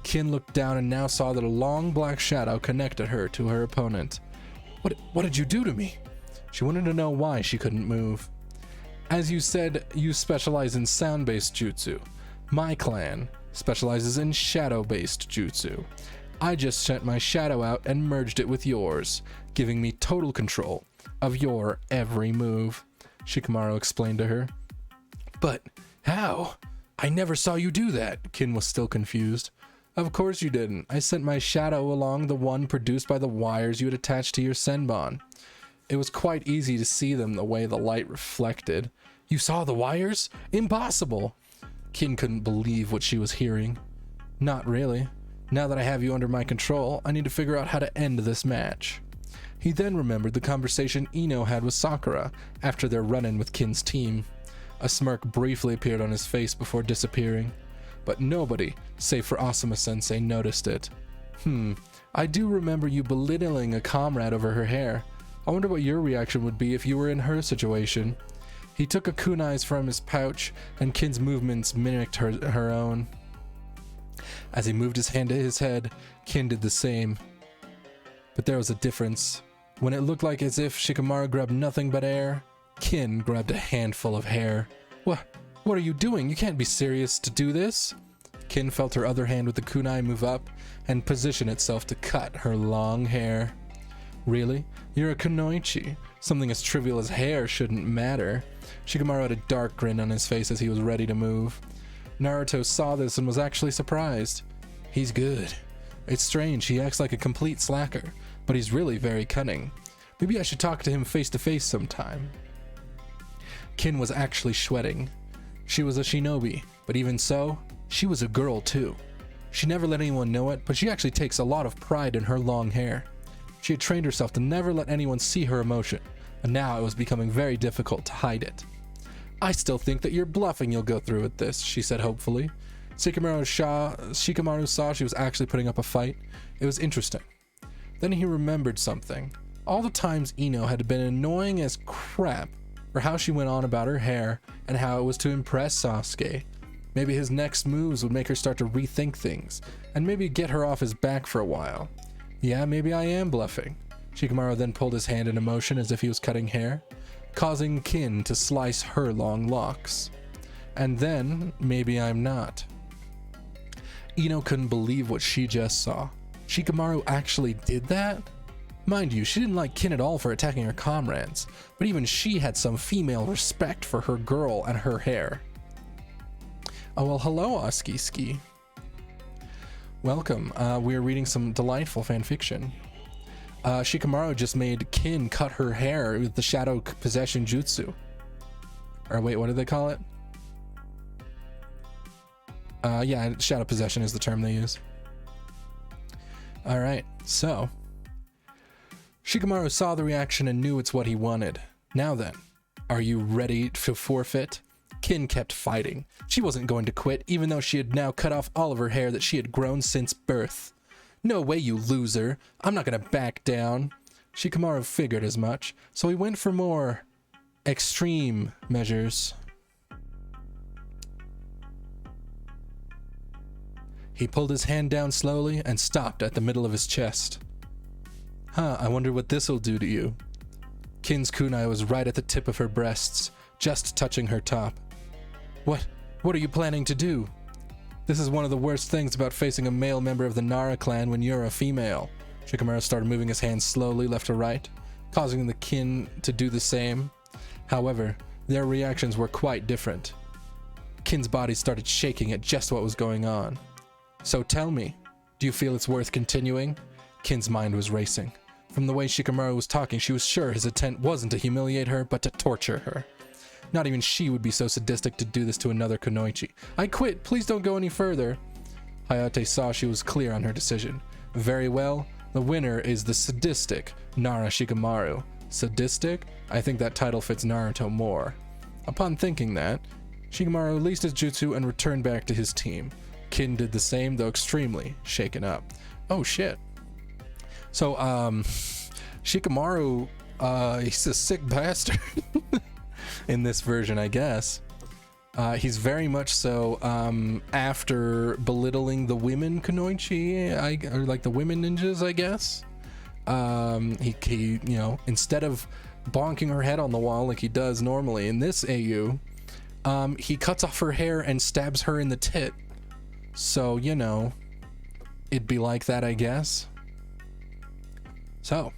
Kin looked down and now saw that a long black shadow connected her to her opponent. What did you do to me? She wanted to know why she couldn't move. As you said, you specialize in sound-based jutsu. My clan specializes in shadow-based jutsu. I just sent my shadow out and merged it with yours, giving me total control of your every move, Shikamaru explained to her. But how? I never saw you do that, Kin was still confused. Of course you didn't. I sent my shadow along the one produced by the wires you had attached to your senbon. It was quite easy to see them the way the light reflected. You saw the wires? Impossible! Kin couldn't believe what she was hearing. Not really. Now that I have you under my control, I need to figure out how to end this match. He then remembered the conversation Ino had with Sakura after their run-in with Kin's team. A smirk briefly appeared on his face before disappearing, but nobody, save for Asuma-sensei, noticed it. I do remember you belittling a comrade over her hair. I wonder what your reaction would be if you were in her situation. He took a kunai from his pouch, and Kin's movements mimicked her own. As he moved his hand to his head, Kin did the same. But there was a difference. When it looked like as if Shikamaru grabbed nothing but air, Kin grabbed a handful of hair. What are you doing? You can't be serious to do this. Kin felt her other hand with the kunai move up and position itself to cut her long hair. Really? You're a kunoichi. Something as trivial as hair shouldn't matter. Shikamaru had a dark grin on his face as he was ready to move. Naruto saw this and was actually surprised. He's good. It's strange, he acts like a complete slacker, but he's really very cunning. Maybe I should talk to him face to face sometime. Kin was actually sweating. She was a shinobi, but even so, she was a girl too. She never let anyone know it, but she actually takes a lot of pride in her long hair. She had trained herself to never let anyone see her emotion, and now it was becoming very difficult to hide it. I still think that you're bluffing you'll go through with this, she said hopefully. Shikamaru saw she was actually putting up a fight. It was interesting. Then he remembered something. All the times Ino had been annoying as crap for how she went on about her hair and how it was to impress Sasuke. Maybe his next moves would make her start to rethink things, and maybe get her off his back for a while. Yeah, maybe I am bluffing. Shikamaru then pulled his hand in motion as if he was cutting hair, causing Kin to slice her long locks. And then, maybe I'm not. Ino couldn't believe what she just saw. Shikamaru actually did that? Mind you, she didn't like Kin at all for attacking her comrades, but even she had some female respect for her girl and her hair. Oh well, hello Askiski. Welcome, we're reading some delightful fanfiction. Shikamaru just made Kin cut her hair with the shadow possession jutsu. Or wait, what did they call it? Yeah, shadow possession is the term they use. Alright, so Shikamaru saw the reaction and knew it's what he wanted. Now then, are you ready to forfeit? Kin kept fighting. She wasn't going to quit, even though she had now cut off all of her hair that she had grown since birth. No way, you loser. I'm not gonna back down. Shikamaru figured as much, so he went for more extreme measures. He pulled his hand down slowly and stopped at the middle of his chest. Huh, I wonder what this'll do to you. Kin's kunai was right at the tip of her breasts, just touching her top. What are you planning to do? This is one of the worst things about facing a male member of the Nara clan when you're a female. Shikamaru started moving his hands slowly left to right, causing the Kin to do the same. However, their reactions were quite different. Kin's body started shaking at just what was going on. So tell me, do you feel it's worth continuing? Kin's mind was racing. From the way Shikamaru was talking, she was sure his intent wasn't to humiliate her, but to torture her. Not even she would be so sadistic to do this to another kunoichi. I quit, please don't go any further. Hayate saw she was clear on her decision. Very well, the winner is the sadistic Nara Shikamaru. Sadistic? I think that title fits Naruto more. Upon thinking that, Shikamaru released his jutsu and returned back to his team. Kin did the same, though extremely shaken up. Oh shit. So, Shikamaru, he's a sick bastard in this version, I guess. He's very much so, after belittling the women kunoichi, or like the women ninjas, I guess. He, you know, instead of bonking her head on the wall like he does normally in this AU, he cuts off her hair and stabs her in the tit. So, you know, it'd be like that, I guess. So,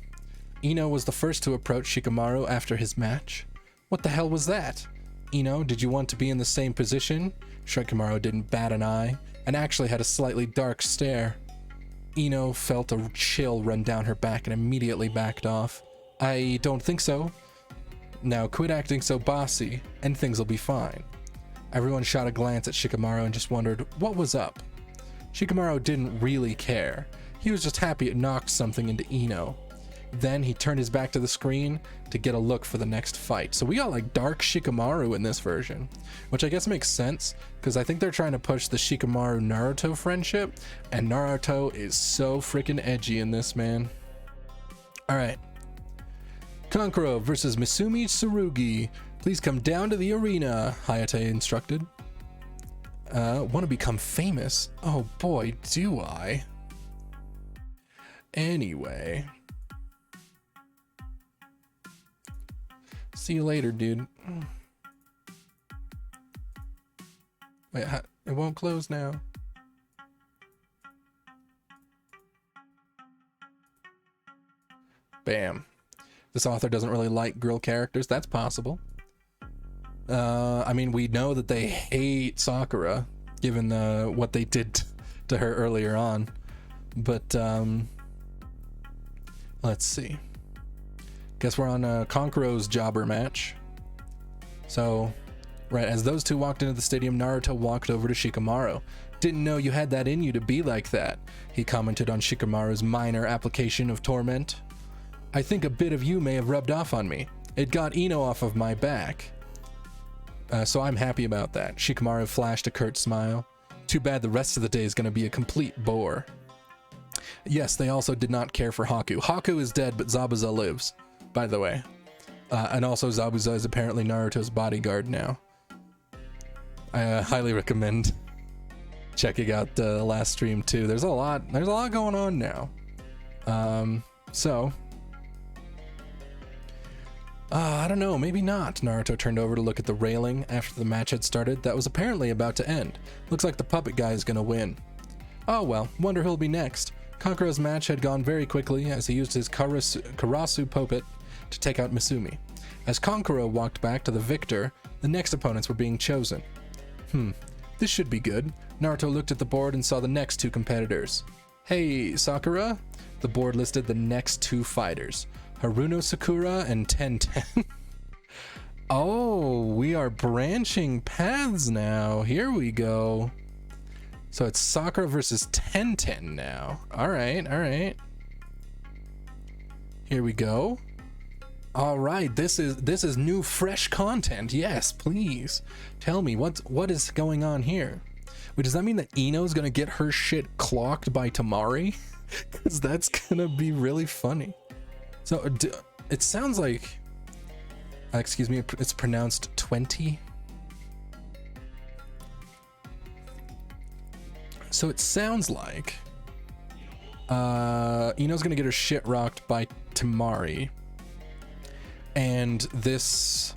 Ino was the first to approach Shikamaru after his match. What the hell was that? Ino, did you want to be in the same position? Shikamaru didn't bat an eye, and actually had a slightly dark stare. Ino felt a chill run down her back and immediately backed off. I don't think so. Now quit acting so bossy, and things will be fine. Everyone shot a glance at Shikamaru and just wondered what was up. Shikamaru didn't really care. He was just happy it knocked something into Ino. Then he turned his back to the screen to get a look for the next fight. So we got like dark Shikamaru in this version, which I guess makes sense because I think they're trying to push the Shikamaru Naruto friendship, and Naruto is so freaking edgy in this, man. All right. Kankuro versus Misumi Tsurugi. Please come down to the arena, Hayate instructed. Want to become famous? Oh boy, do I. Anyway. See you later, dude. Wait, it won't close now. Bam. This author doesn't really like girl characters. That's possible. I mean, we know that they hate Sakura, given what they did to her earlier on. But, let's see. Guess we're on Kankuro's jobber match. So, right, as those two walked into the stadium, Naruto walked over to Shikamaru. Didn't know you had that in you to be like that, he commented on Shikamaru's minor application of torment. I think a bit of you may have rubbed off on me. It got Ino off of my back. So I'm happy about that. Shikamaru flashed a curt smile. Too bad the rest of the day is going to be a complete bore. Yes, they also did not care for Haku. Haku is dead, but Zabuza lives, by the way. And also Zabuza is apparently Naruto's bodyguard now. I highly recommend checking out the last stream too. There's a lot going on now. I don't know, maybe not. Naruto turned over to look at the railing after the match had started. That was apparently about to end. Looks like the puppet guy is gonna win. Oh well, wonder who'll be next. Kankuro's match had gone very quickly as he used his Karasu puppet to take out Misumi. As Kankuro walked back to the victor, the next opponents were being chosen. This should be good. Naruto looked at the board and saw the next two competitors. Hey, Sakura? The board listed the next two fighters, Haruno Sakura and Tenten. Oh, we are branching paths now. Here we go. So it's Sakura versus Tenten now. All right. Here we go. All right, this is new, fresh content. Yes, please tell me what is going on here. Wait, does that mean that Ino's gonna get her shit clocked by Tamari? Because that's gonna be really funny. So it sounds like, excuse me, it's pronounced 20. So it sounds like Ino's gonna get her shit rocked by Tamari. And this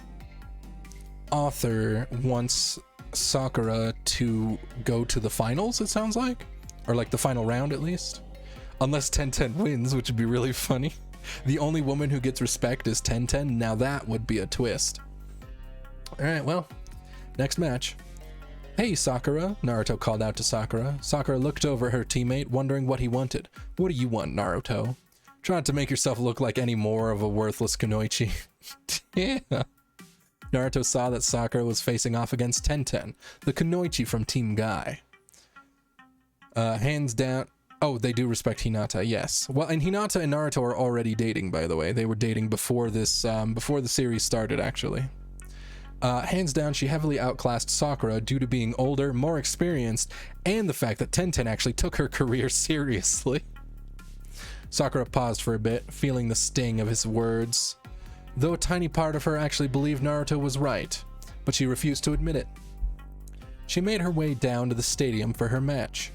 author wants Sakura to go to the finals, it sounds like. Or like the final round at least. Unless Tenten wins, which would be really funny. The only woman who gets respect is Tenten. Now that would be a twist. Alright, well, next match. Hey, Sakura, Naruto called out to Sakura. Sakura looked over her teammate, wondering what he wanted. What do you want, Naruto? Try not to make yourself look like any more of a worthless kunoichi. Yeah. Naruto saw that Sakura was facing off against Tenten, the kunoichi from Team Guy. Hands down. Oh, they do respect Hinata, yes. Well, and Hinata and Naruto are already dating, by the way. They were dating before this, before the series started, actually. Hands down, she heavily outclassed Sakura due to being older, more experienced, and the fact that Tenten actually took her career seriously. Sakura paused for a bit, feeling the sting of his words. Though a tiny part of her actually believed Naruto was right, but she refused to admit it. She made her way down to the stadium for her match.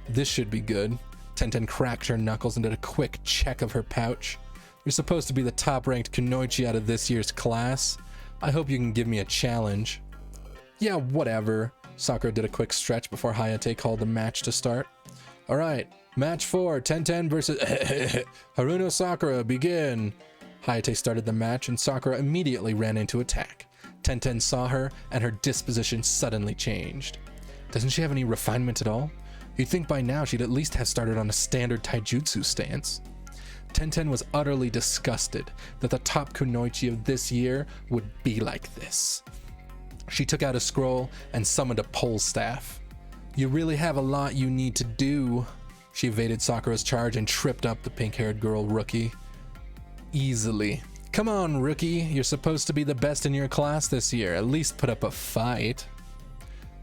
This should be good. Tenten cracked her knuckles and did a quick check of her pouch. You're supposed to be the top-ranked kunoichi out of this year's class. I hope you can give me a challenge. Yeah, whatever. Sakura did a quick stretch before Hayate called the match to start. Alright, match 4, Tenten versus Haruno Sakura, begin. Hayate started the match and Sakura immediately ran into attack. Tenten saw her and her disposition suddenly changed. Doesn't she have any refinement at all? You'd think by now she'd at least have started on a standard taijutsu stance. Tenten was utterly disgusted that the top kunoichi of this year would be like this. She took out a scroll and summoned a pole staff. You really have a lot you need to do. She evaded Sakura's charge and tripped up the pink-haired girl rookie. Easily. Come on, rookie. You're supposed to be the best in your class this year. At least put up a fight.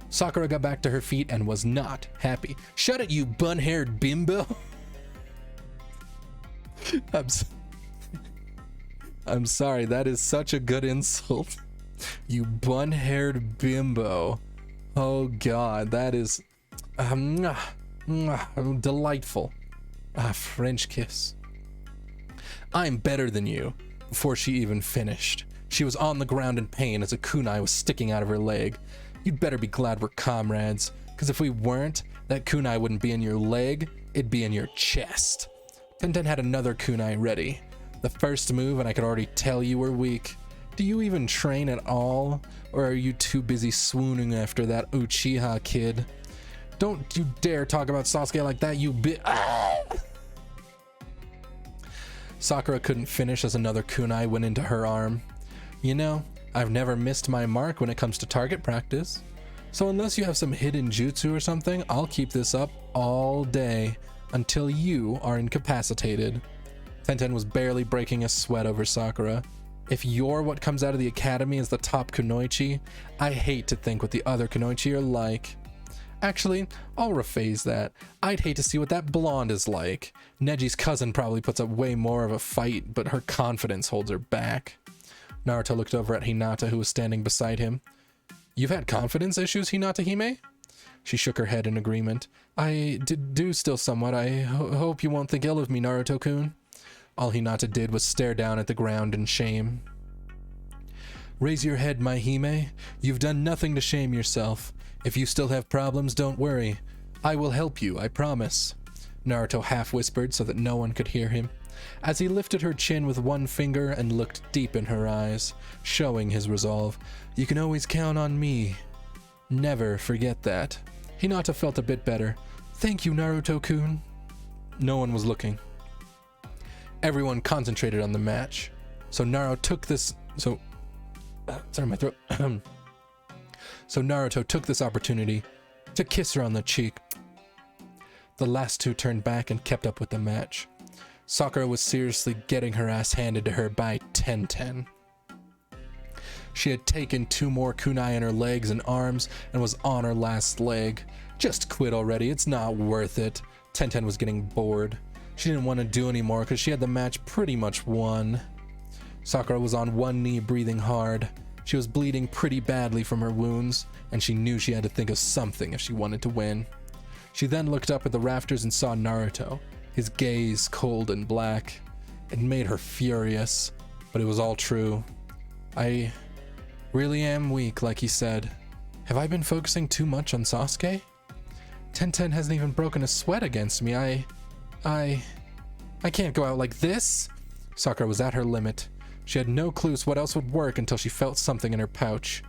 Sakura got back to her feet and was not happy. Shut it, you bun-haired bimbo. I'm sorry, that is such a good insult. You bun-haired bimbo. Oh god, that is delightful. French kiss. I'm better than you. Before she even finished, she was on the ground in pain as a kunai was sticking out of her leg. You'd better be glad we're comrades, because if we weren't, that kunai wouldn't be in your leg, it'd be in your chest. Tenten had another kunai ready. The first move, and I could already tell you were weak. Do you even train at all? Or are you too busy swooning after that Uchiha kid? Don't you dare talk about Sasuke like that, you Sakura couldn't finish as another kunai went into her arm. You know, I've never missed my mark when it comes to target practice. So unless you have some hidden jutsu or something, I'll keep this up all day until you are incapacitated. Tenten was barely breaking a sweat over Sakura. If you're what comes out of the academy as the top kunoichi, I hate to think what the other kunoichi are like. Actually, I'll rephrase that. I'd hate to see what that blonde is like. Neji's cousin probably puts up way more of a fight, but her confidence holds her back. Naruto looked over at Hinata, who was standing beside him. You've had confidence issues, Hinata Hime? She shook her head in agreement. I do still somewhat. I hope you won't think ill of me, Naruto-kun. All Hinata did was stare down at the ground in shame. Raise your head, my Hime. You've done nothing to shame yourself. If you still have problems, don't worry. I will help you, I promise. Naruto half whispered so that no one could hear him, as he lifted her chin with one finger and looked deep in her eyes, showing his resolve. You can always count on me. Never forget that. Hinata felt a bit better. Thank you, Naruto-kun. No one was looking. Everyone concentrated on the match. So Naruto took this... sorry, my throat. So Naruto took this opportunity to kiss her on the cheek. The last two turned back and kept up with the match. Sakura was seriously getting her ass handed to her by Tenten. She had taken 2 more kunai in her legs and arms and was on her last leg. Just quit already, it's not worth it. Tenten was getting bored. She didn't want to do anymore because she had the match pretty much won. Sakura was on one knee breathing hard. She was bleeding pretty badly from her wounds, and she knew she had to think of something if she wanted to win. She then looked up at the rafters and saw Naruto, his gaze cold and black. It made her furious, but it was all true. I really am weak, like he said. Have I been focusing too much on Sasuke? Tenten hasn't even broken a sweat against me. I can't go out like this. Sakura was at her limit. She had no clues what else would work until she felt something in her pouch.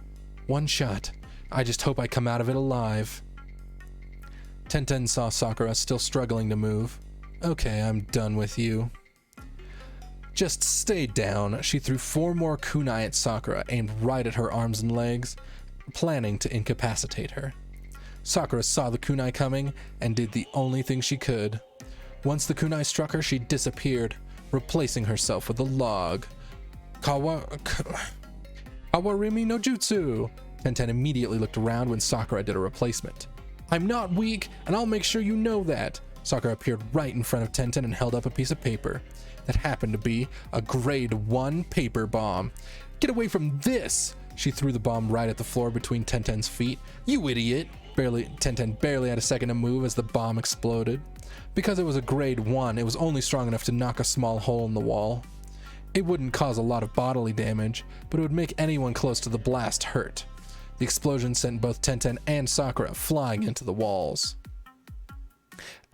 One shot. I just hope I come out of it alive. Tenten saw Sakura still struggling to move. Okay, I'm done with you. Just stay down. She threw 4 more kunai at Sakura, aimed right at her arms and legs, planning to incapacitate her. Sakura saw the kunai coming and did the only thing she could. Once the kunai struck her, she disappeared, replacing herself with a log. Kawarimi no jutsu. Tenten immediately looked around when Sakura did a replacement. I'm not weak, and I'll make sure you know that. Sakura appeared right in front of Tenten and held up a piece of paper. That happened to be a grade 1 paper bomb. Get away from this! She threw the bomb right at the floor between Tenten's feet. You idiot! Tenten barely had a second to move as the bomb exploded. Because it was a grade 1, it was only strong enough to knock a small hole in the wall. It wouldn't cause a lot of bodily damage, but it would make anyone close to the blast hurt. The explosion sent both Tenten and Sakura flying into the walls.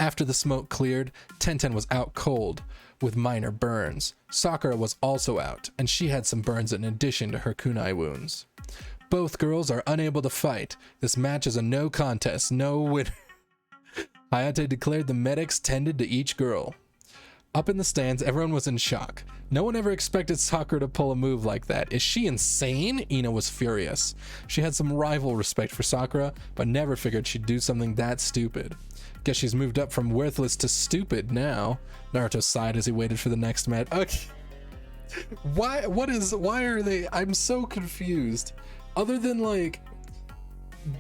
After the smoke cleared, Tenten was out cold, with minor burns. Sakura was also out, and she had some burns in addition to her kunai wounds. Both girls are unable to fight. This match is a no contest, no winner. Hayate declared the medics tended to each girl. Up in the stands, everyone was in shock. No one ever expected Sakura to pull a move like that. Is she insane? Ina was furious. She had some rival respect for Sakura, but never figured she'd do something that stupid. Guess she's moved up from worthless to stupid now. Naruto sighed as he waited for the next match. Okay. Why are they? I'm so confused. Other than like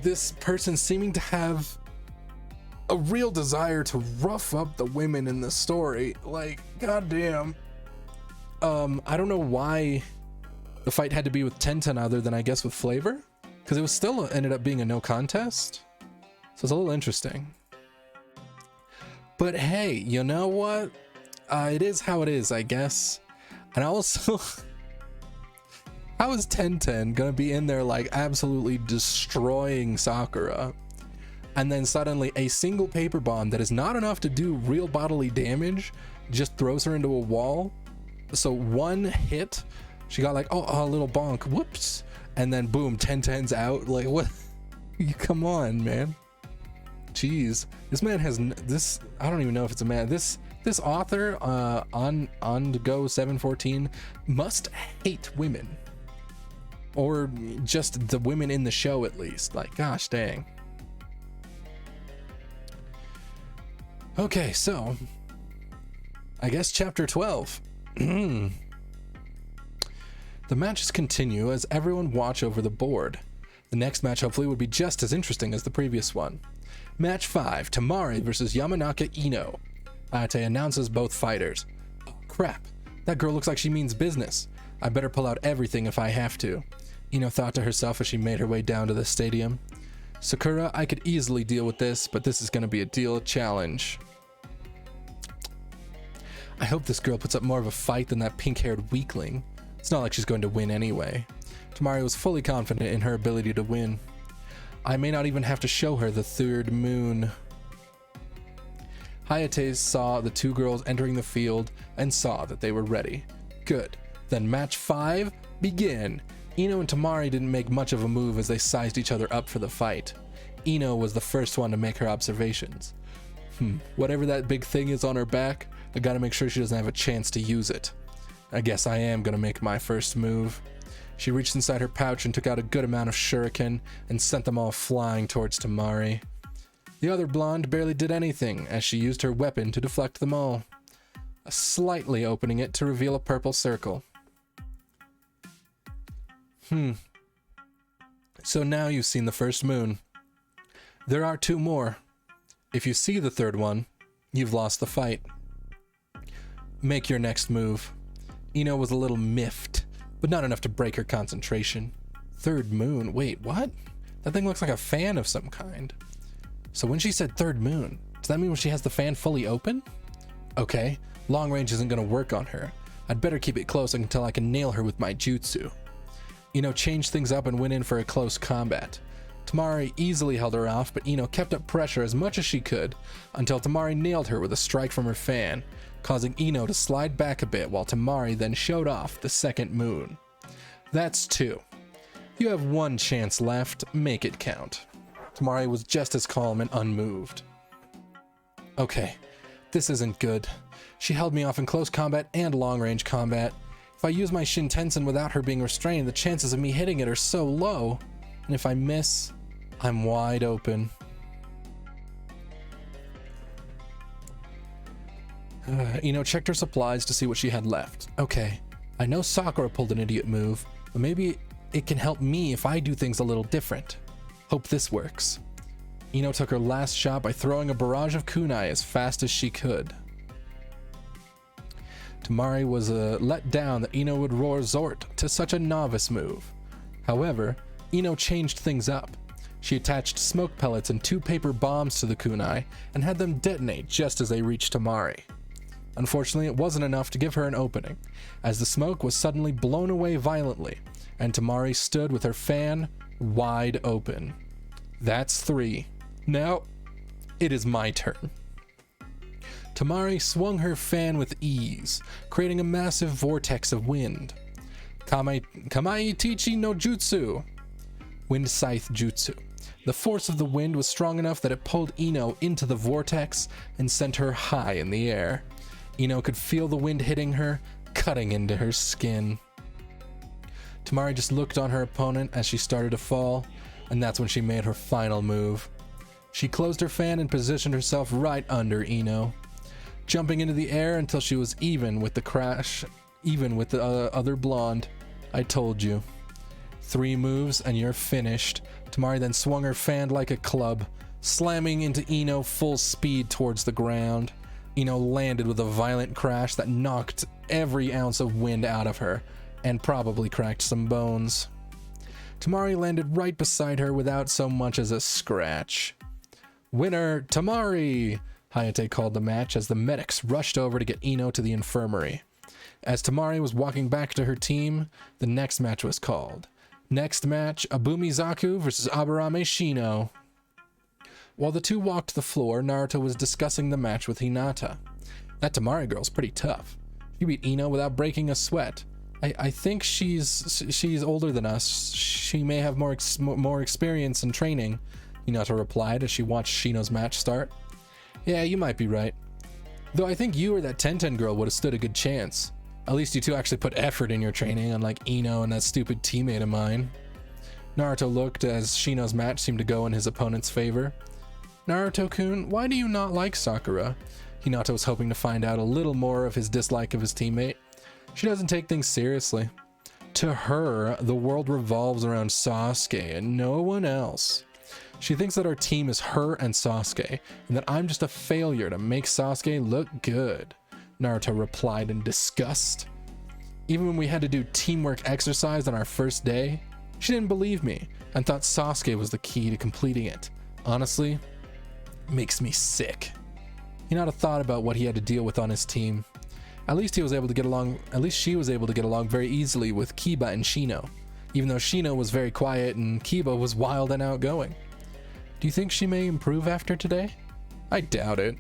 this person seeming to have a real desire to rough up the women in the story, like goddamn. I don't know why the fight had to be with Tenten other than I guess with Flavor, because it was still ended up being a no contest, so it's a little interesting. But hey, you know what? It is how it is, I guess. And also, how is Tenten gonna be in there like absolutely destroying Sakura, and then suddenly a single paper bomb that is not enough to do real bodily damage just throws her into a wall? So one hit, she got like, oh, a little bonk, whoops, and then boom, Tenten's out. Like, what? Come on, man. Jeez, this man has this. I don't even know if it's a man. This author on the go 714 must hate women. Or just the women in the show, at least. Like, gosh dang. Okay, so I guess chapter 12. The matches continue as everyone watch over the board. The next match hopefully would be just as interesting as the previous one. Match 5, Tamari versus Yamanaka Ino. Ayate announces both fighters. Oh crap, that girl looks like she means business. I better pull out everything if I have to. Ino thought to herself as she made her way down to the stadium. Sakura, I could easily deal with this, but this is going to be a deal challenge. I hope this girl puts up more of a fight than that pink-haired weakling. It's not like she's going to win anyway. Tamari was fully confident in her ability to win. I may not even have to show her the third moon. Hayate saw the two girls entering the field and saw that they were ready. Good. Then match 5, begin. Ino and Tamari didn't make much of a move as they sized each other up for the fight. Ino was the first one to make her observations. Whatever that big thing is on her back, I gotta make sure she doesn't have a chance to use it. I guess I am gonna make my first move. She reached inside her pouch and took out a good amount of shuriken and sent them all flying towards Tamari. The other blonde barely did anything as she used her weapon to deflect them all, slightly opening it to reveal a purple circle. So now you've seen the first moon. There are 2 more. If you see the third one, you've lost the fight. Make your next move. Ino was a little miffed, but not enough to break her concentration. Third moon? Wait, what? That thing looks like a fan of some kind. So when she said third moon, does that mean when she has the fan fully open? Okay, long range isn't going to work on her. I'd better keep it close until I can nail her with my jutsu. Ino changed things up and went in for a close combat. Tamari easily held her off, but Ino kept up pressure as much as she could until Tamari nailed her with a strike from her fan, causing Ino to slide back a bit while Tamari then showed off the second moon. That's 2. You have 1 chance left, make it count. Tamari was just as calm and unmoved. Okay, this isn't good. She held me off in close combat and long-range combat. If I use my Shintensen without her being restrained, the chances of me hitting it are so low. And if I miss, I'm wide open. Ino checked her supplies to see what she had left. Okay, I know Sakura pulled an idiot move, but maybe it can help me if I do things a little different. Hope this works. Ino took her last shot by throwing a barrage of kunai as fast as she could. Tamari was let down that Ino would roar Zort to such a novice move. However, Ino changed things up. She attached smoke pellets and 2 paper bombs to the kunai and had them detonate just as they reached Tamari. Unfortunately, it wasn't enough to give her an opening, as the smoke was suddenly blown away violently, and Tamari stood with her fan wide open. That's 3. Now, it is my turn. Tamari swung her fan with ease, creating a massive vortex of wind. Kamai Tichi no Jutsu. Wind Scythe Jutsu. The force of the wind was strong enough that it pulled Ino into the vortex and sent her high in the air. Ino could feel the wind hitting her, cutting into her skin. Tamari just looked on her opponent as she started to fall, and that's when she made her final move. She closed her fan and positioned herself right under Ino, jumping into the air until she was even with the other blonde. I told you. 3 moves and you're finished. Tamari then swung her fan like a club, slamming into Ino full speed towards the ground. Ino landed with a violent crash that knocked every ounce of wind out of her, and probably cracked some bones. Tamari landed right beside her without so much as a scratch. Winner, Tamari! Hayate called the match as the medics rushed over to get Ino to the infirmary. As Tamari was walking back to her team, the next match was called. Next match, Abumizaku versus Aburame Shino. While the two walked the floor, Naruto was discussing the match with Hinata. That Tamari girl's pretty tough. She beat Ino without breaking a sweat. I think she's older than us. She may have more experience and training, Hinata replied as she watched Shino's match start. Yeah, you might be right. Though I think you or that Tenten girl would have stood a good chance. At least you two actually put effort in your training, unlike Ino and that stupid teammate of mine. Naruto looked as Shino's match seemed to go in his opponent's favor. Naruto-kun, why do you not like Sakura? Hinata was hoping to find out a little more of his dislike of his teammate. She doesn't take things seriously. To her, the world revolves around Sasuke and no one else. She thinks that our team is her and Sasuke, and that I'm just a failure to make Sasuke look good. Naruto replied in disgust. Even when we had to do teamwork exercise on our first day, she didn't believe me and thought Sasuke was the key to completing it. Honestly, it makes me sick. Hinata thought about what he had to deal with on his team. At least she was able to get along very easily with Kiba and Shino, even though Shino was very quiet and Kiba was wild and outgoing. Do you think she may improve after today? I doubt it.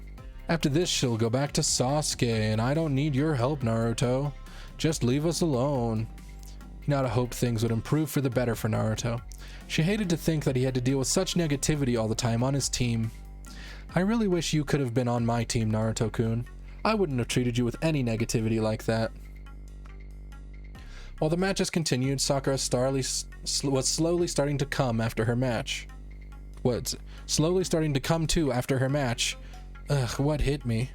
After this, she'll go back to Sasuke, and I don't need your help, Naruto. Just leave us alone. Hinata hoped things would improve for the better for Naruto. She hated to think that he had to deal with such negativity all the time on his team. I really wish you could have been on my team, Naruto-kun. I wouldn't have treated you with any negativity like that. While the matches continued, Sakura was slowly starting to come after her match. Slowly starting to come to after her match. Ugh, what hit me?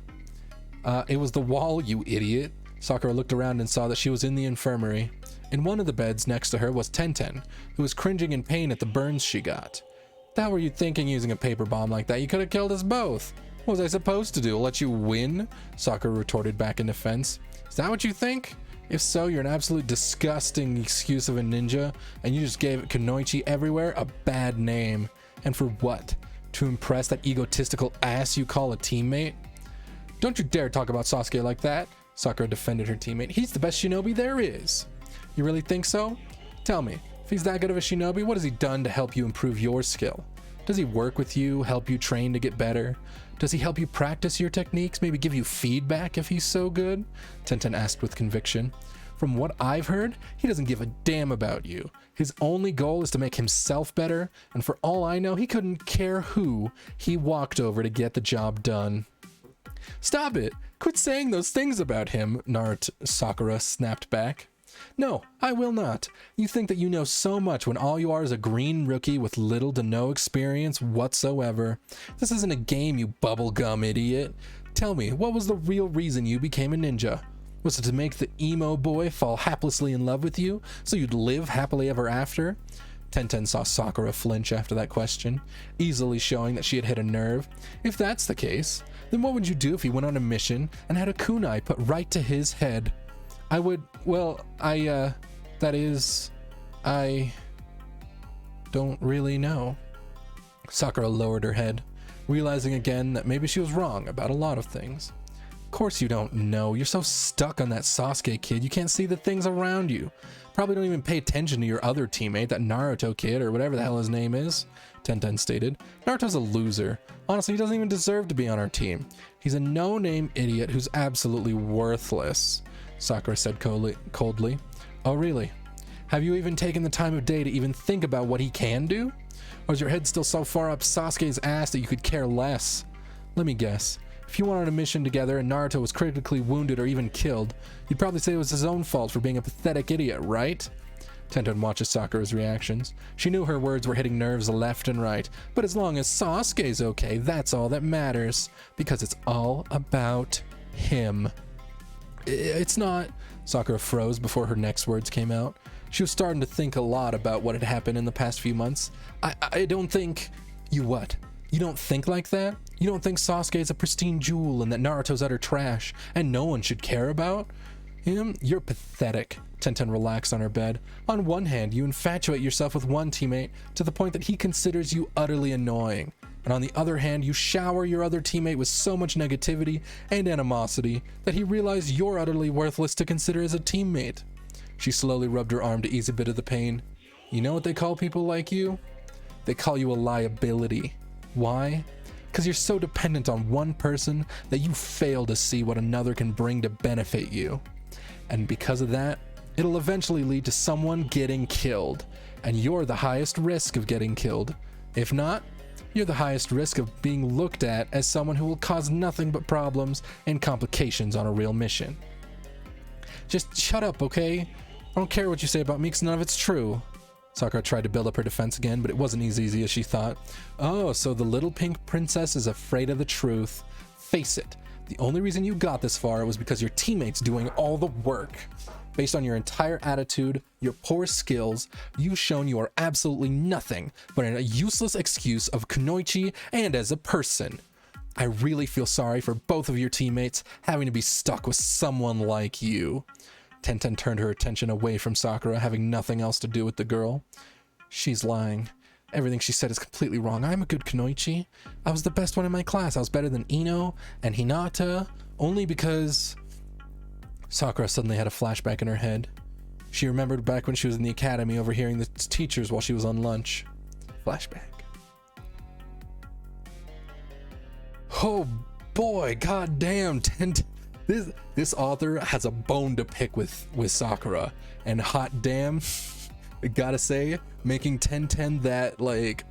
It was the wall, you idiot. Sakura looked around and saw that she was in the infirmary. In one of the beds next to her was Tenten, who was cringing in pain at the burns she got. What were you thinking using a paper bomb like that? You could have killed us both. What was I supposed to do? Let you win? Sakura retorted back in defense. Is that what you think? If so, you're an absolute disgusting excuse of a ninja, and you just gave Kunoichi everywhere a bad name. And for what? To impress that egotistical ass you call a teammate? Don't you dare talk about Sasuke like that. Sakura defended her teammate. He's the best shinobi there is. You really think so? Tell me, if he's that good of a shinobi, what has he done to help you improve your skill? Does he work with you, help you train to get better? Does he help you practice your techniques, maybe give you feedback if he's so good? Tenten asked with conviction. From what I've heard, he doesn't give a damn about you. His only goal is to make himself better, and for all I know, he couldn't care who he walked over to get the job done. Stop it! Quit saying those things about him, Sakura snapped back. No, I will not. You think that you know so much when all you are is a green rookie with little to no experience whatsoever. This isn't a game, you bubblegum idiot. Tell me, what was the real reason you became a ninja? Was it to make the emo boy fall haplessly in love with you, so you'd live happily ever after? Tenten saw Sakura flinch after that question, easily showing that she had hit a nerve. If that's the case, then what would you do if he went on a mission and had a kunai put right to his head? I don't really know. Sakura lowered her head, realizing again that maybe she was wrong about a lot of things. Of course you don't know. You're so stuck on that Sasuke kid, you can't see the things around you. Probably don't even pay attention to your other teammate, that Naruto kid, or whatever the hell his name is, Tenten stated. Naruto's a loser. Honestly, he doesn't even deserve to be on our team. He's a no-name idiot who's absolutely worthless, Sakura said coldly. Oh, really? Have you even taken the time of day to even think about what he can do? Or is your head still so far up Sasuke's ass that you could care less? Let me guess. If you went on a mission together and Naruto was critically wounded or even killed, you'd probably say it was his own fault for being a pathetic idiot, right? Tenten watches Sakura's reactions. She knew her words were hitting nerves left and right, but as long as Sasuke's okay, that's all that matters, because it's all about him. It's not... Sakura froze before her next words came out. She was starting to think a lot about what had happened in the past few months. I don't think... You what? You don't think like that? You don't think Sasuke is a pristine jewel and that Naruto's utter trash and no one should care about him? You're pathetic. Tenten relaxed on her bed. On one hand, you infatuate yourself with one teammate to the point that he considers you utterly annoying. And on the other hand, you shower your other teammate with so much negativity and animosity that he realized you're utterly worthless to consider as a teammate. She slowly rubbed her arm to ease a bit of the pain. You know what they call people like you? They call you a liability. Why? Because you're so dependent on one person that you fail to see what another can bring to benefit you. And because of that, it'll eventually lead to someone getting killed. And you're the highest risk of getting killed. If not, you're the highest risk of being looked at as someone who will cause nothing but problems and complications on a real mission. Just shut up, okay? I don't care what you say about me because none of it's true. Sakura tried to build up her defense again, but it wasn't as easy as she thought. Oh, so the little pink princess is afraid of the truth. Face it, the only reason you got this far was because your teammates doing all the work. Based on your entire attitude, your poor skills, you've shown you are absolutely nothing but a useless excuse of kunoichi and as a person. I really feel sorry for both of your teammates having to be stuck with someone like you. Tenten turned her attention away from Sakura, having nothing else to do with the girl. She's lying. Everything she said is completely wrong. I'm a good kunoichi. I was the best one in my class. I was better than Ino and Hinata, only because... Sakura suddenly had a flashback in her head. She remembered back when she was in the academy overhearing the teachers while she was on lunch. Flashback. Oh boy, goddamn, this author has a bone to pick with Sakura, and hot damn, I gotta say, making Tenten that like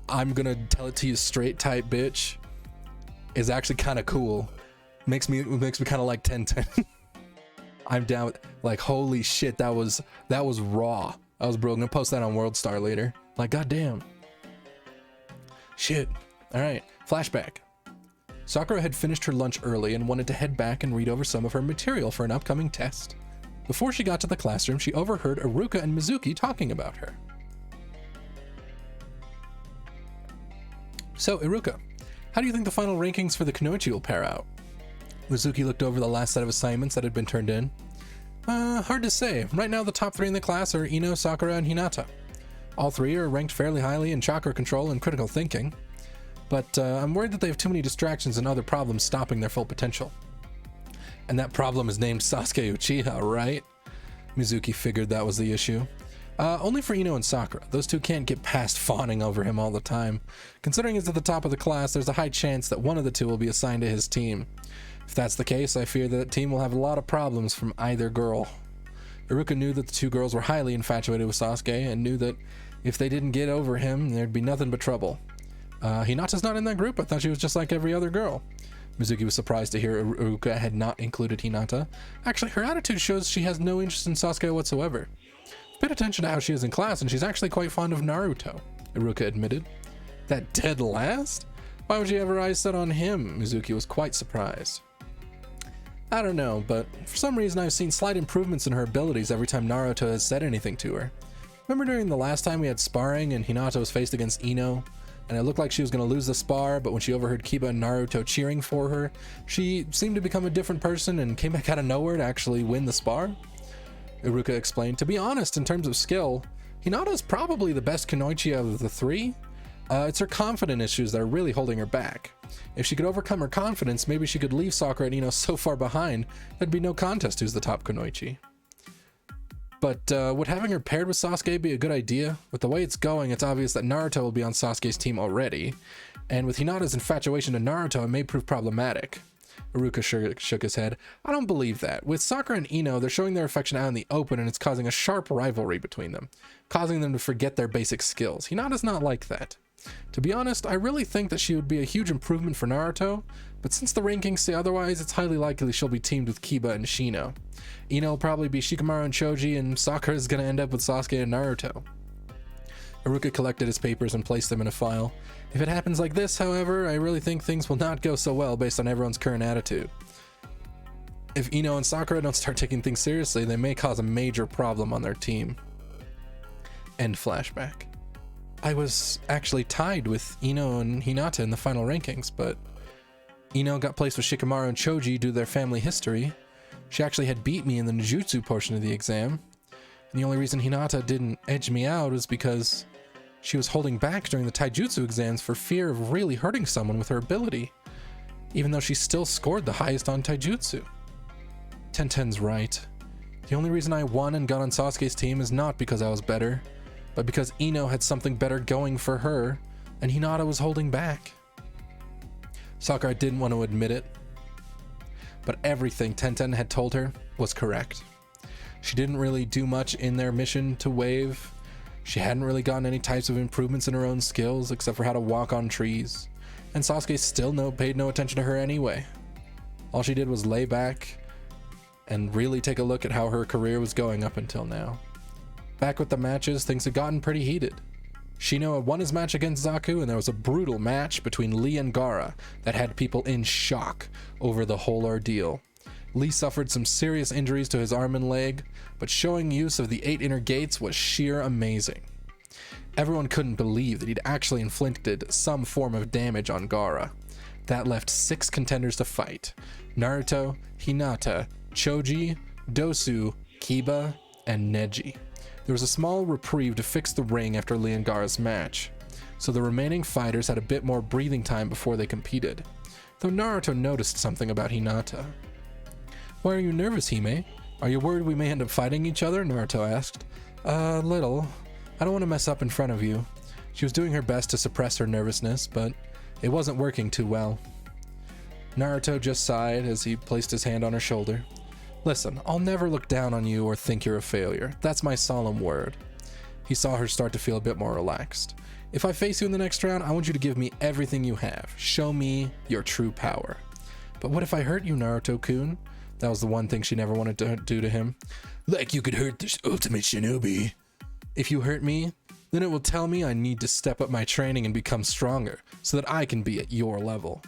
I'm gonna tell it to you straight type bitch is actually kind of cool. Makes me kind of like Tenten. I'm down with, like, holy shit, that was raw. I was bro. I'm gonna post that on WorldStar later. Like, goddamn. Shit. All right, flashback. Sakura had finished her lunch early and wanted to head back and read over some of her material for an upcoming test. Before she got to the classroom, she overheard Iruka and Mizuki talking about her. So, Iruka, how do you think the final rankings for the kunoichi will pair out? Mizuki looked over the last set of assignments that had been turned in. Hard to say. Right now the top 3 in the class are Ino, Sakura, and Hinata. All 3 are ranked fairly highly in chakra control and critical thinking. But I'm worried that they have too many distractions and other problems stopping their full potential. And that problem is named Sasuke Uchiha, right? Mizuki figured that was the issue. Only for Ino and Sakura. Those two can't get past fawning over him all the time. Considering he's at the top of the class, there's a high chance that one of the two will be assigned to his team. If that's the case, I fear that team will have a lot of problems from either girl. Iruka knew that the two girls were highly infatuated with Sasuke and knew that if they didn't get over him, there'd be nothing but trouble. Hinata's not in that group. I thought she was just like every other girl. Mizuki was surprised to hear Iruka had not included Hinata. Actually, her attitude shows she has no interest in Sasuke whatsoever. Paid attention to how she is in class, and she's actually quite fond of Naruto, Iruka admitted. That dead last? Why would you have her eyes set on him? Mizuki was quite surprised. I don't know, but for some reason I've seen slight improvements in her abilities every time Naruto has said anything to her. Remember during the last time we had sparring and Hinata was faced against Ino, and it looked like she was going to lose the spar, but when she overheard Kiba and Naruto cheering for her, she seemed to become a different person and came back out of nowhere to actually win the spar? Iruka explained, to be honest, in terms of skill, Hinata is probably the best kunoichi out of the 3. It's her confidence issues that are really holding her back. If she could overcome her confidence, maybe she could leave Sakura and Ino so far behind, there'd be no contest who's the top kunoichi. But would having her paired with Sasuke be a good idea? With the way it's going, it's obvious that Naruto will be on Sasuke's team already, and with Hinata's infatuation to Naruto, it may prove problematic. Iruka shook his head. I don't believe that. With Sakura and Ino, they're showing their affection out in the open, and it's causing a sharp rivalry between them, causing them to forget their basic skills. Hinata's not like that. To be honest, I really think that she would be a huge improvement for Naruto, but since the rankings say otherwise, it's highly likely she'll be teamed with Kiba and Shino. Ino will probably be Shikamaru and Choji, and Sakura is going to end up with Sasuke and Naruto. Iruka collected his papers and placed them in a file. If it happens like this, however, I really think things will not go so well based on everyone's current attitude. If Ino and Sakura don't start taking things seriously, they may cause a major problem on their team. End flashback. I was actually tied with Ino and Hinata in the final rankings, but Ino got placed with Shikamaru and Choji due to their family history. She actually had beat me in the Ninjutsu portion of the exam. And the only reason Hinata didn't edge me out was because she was holding back during the Taijutsu exams for fear of really hurting someone with her ability, even though she still scored the highest on Taijutsu. Tenten's right. The only reason I won and got on Sasuke's team is not because I was better, but because Ino had something better going for her, and Hinata was holding back. Sakura didn't want to admit it, but everything Tenten had told her was correct. She didn't really do much in their mission to wave. She hadn't really gotten any types of improvements in her own skills, except for how to walk on trees, and Sasuke still paid no attention to her anyway. All she did was lay back and really take a look at how her career was going up until now. Back with the matches, things had gotten pretty heated. Shino had won his match against Zaku, and there was a brutal match between Lee and Gaara that had people in shock over the whole ordeal. Lee suffered some serious injuries to his arm and leg, but showing use of the 8 inner gates was sheer amazing. Everyone couldn't believe that he'd actually inflicted some form of damage on Gaara. That left 6 contenders to fight: Naruto, Hinata, Choji, Dosu, Kiba, and Neji. There was a small reprieve to fix the ring after Lee and Gaara's match, so the remaining fighters had a bit more breathing time before they competed, though Naruto noticed something about Hinata. "Why are you nervous, Hime? Are you worried we may end up fighting each other?" Naruto asked. Little. I don't want to mess up in front of you." She was doing her best to suppress her nervousness, but it wasn't working too well. Naruto just sighed as he placed his hand on her shoulder. "Listen, I'll never look down on you or think you're a failure. That's my solemn word." He saw her start to feel a bit more relaxed. "If I face you in the next round, I want you to give me everything you have. Show me your true power." "But what if I hurt you, Naruto-kun?" That was the one thing she never wanted to do to him. "Like you could hurt the ultimate shinobi." "If you hurt me, then it will tell me I need to step up my training and become stronger so that I can be at your level.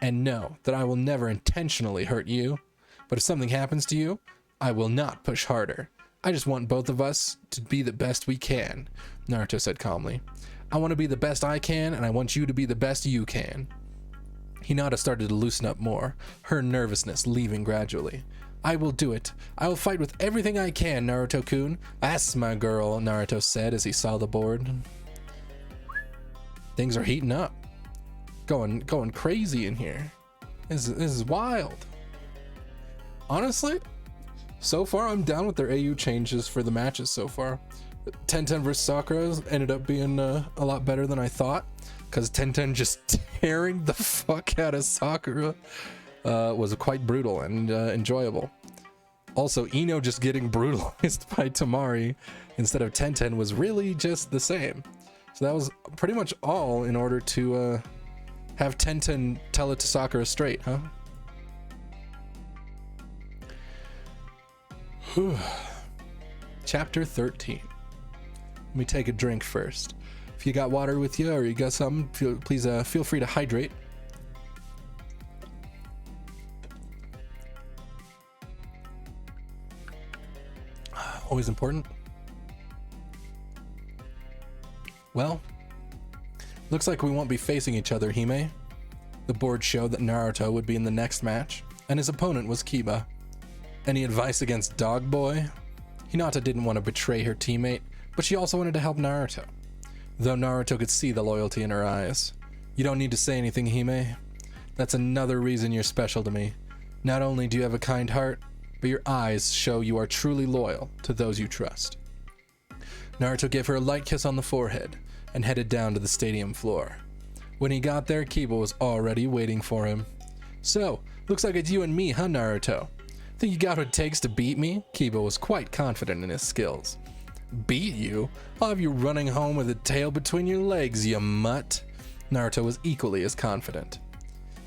And know that I will never intentionally hurt you, but if something happens to you, I will not push harder. I just want both of us to be the best we can," Naruto said calmly. "I want to be the best I can, and I want you to be the best you can." Hinata started to loosen up more, her nervousness leaving gradually. "I will do it. I will fight with everything I can, Naruto-kun. That's my girl," Naruto said as he saw the board. Things are heating up. Going crazy in here. This is wild. Honestly, so far I'm down with their AU changes for the matches so far. 10-10 versus Sakura ended up being a lot better than I thought, because 10-10 just tearing the fuck out of Sakura was quite brutal and enjoyable. Also, Ino just getting brutalized by Tamari instead of 10-10 was really just the same. So that was pretty much all in order to have 10-10 tell it to Sakura straight, huh? Chapter 13. Let me take a drink first. If you got water with you or you got something, please feel free to hydrate. Always important. Well, looks like we won't be facing each other, Hime. The board showed that Naruto would be in the next match, and his opponent was Kiba. Any advice against Dog Boy? Hinata didn't want to betray her teammate, but she also wanted to help Naruto, though Naruto could see the loyalty in her eyes. "You don't need to say anything, Hime. That's another reason you're special to me. Not only do you have a kind heart, but your eyes show you are truly loyal to those you trust." Naruto gave her a light kiss on the forehead and headed down to the stadium floor. When he got there, Kiba was already waiting for him. "So, looks like it's you and me, huh, Naruto? Think you got what it takes to beat me?" Kiba was quite confident in his skills. "Beat you? I'll have you running home with a tail between your legs, you mutt." Naruto was equally as confident.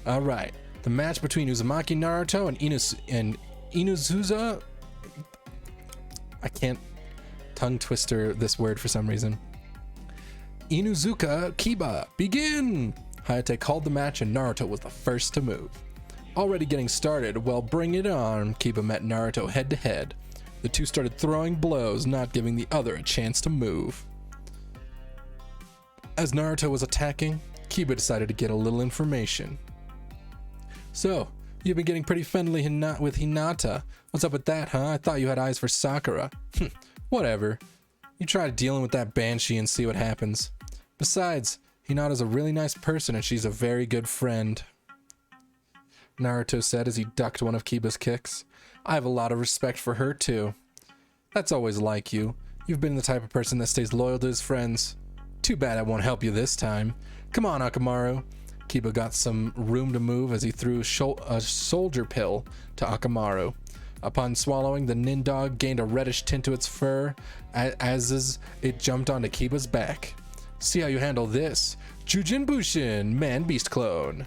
"Alright, the match between Uzumaki Naruto and Inuzuka... I can't tongue twister this word for some reason. Inuzuka Kiba, begin! Hayate called the match and Naruto was the first to move. Already getting started, well, bring it on. Kiba met Naruto head to head. The two started throwing blows, not giving the other a chance to move. As Naruto was attacking, Kiba decided to get a little information. "So, you've been getting pretty friendly with Hinata. What's up with that, huh? I thought you had eyes for Sakura." "Whatever. You try dealing with that Banshee and see what happens. Besides, Hinata's a really nice person and she's a very good friend," Naruto said as he ducked one of Kiba's kicks. "I have a lot of respect for her too." "That's always like you. You've been the type of person that stays loyal to his friends. Too bad I won't help you this time. Come on, Akamaru." Kiba got some room to move as he threw a soldier pill to Akamaru. Upon swallowing, the Nindog gained a reddish tint to its fur as it jumped onto Kiba's back. "See how you handle this. Jujin Bushin, man beast clone.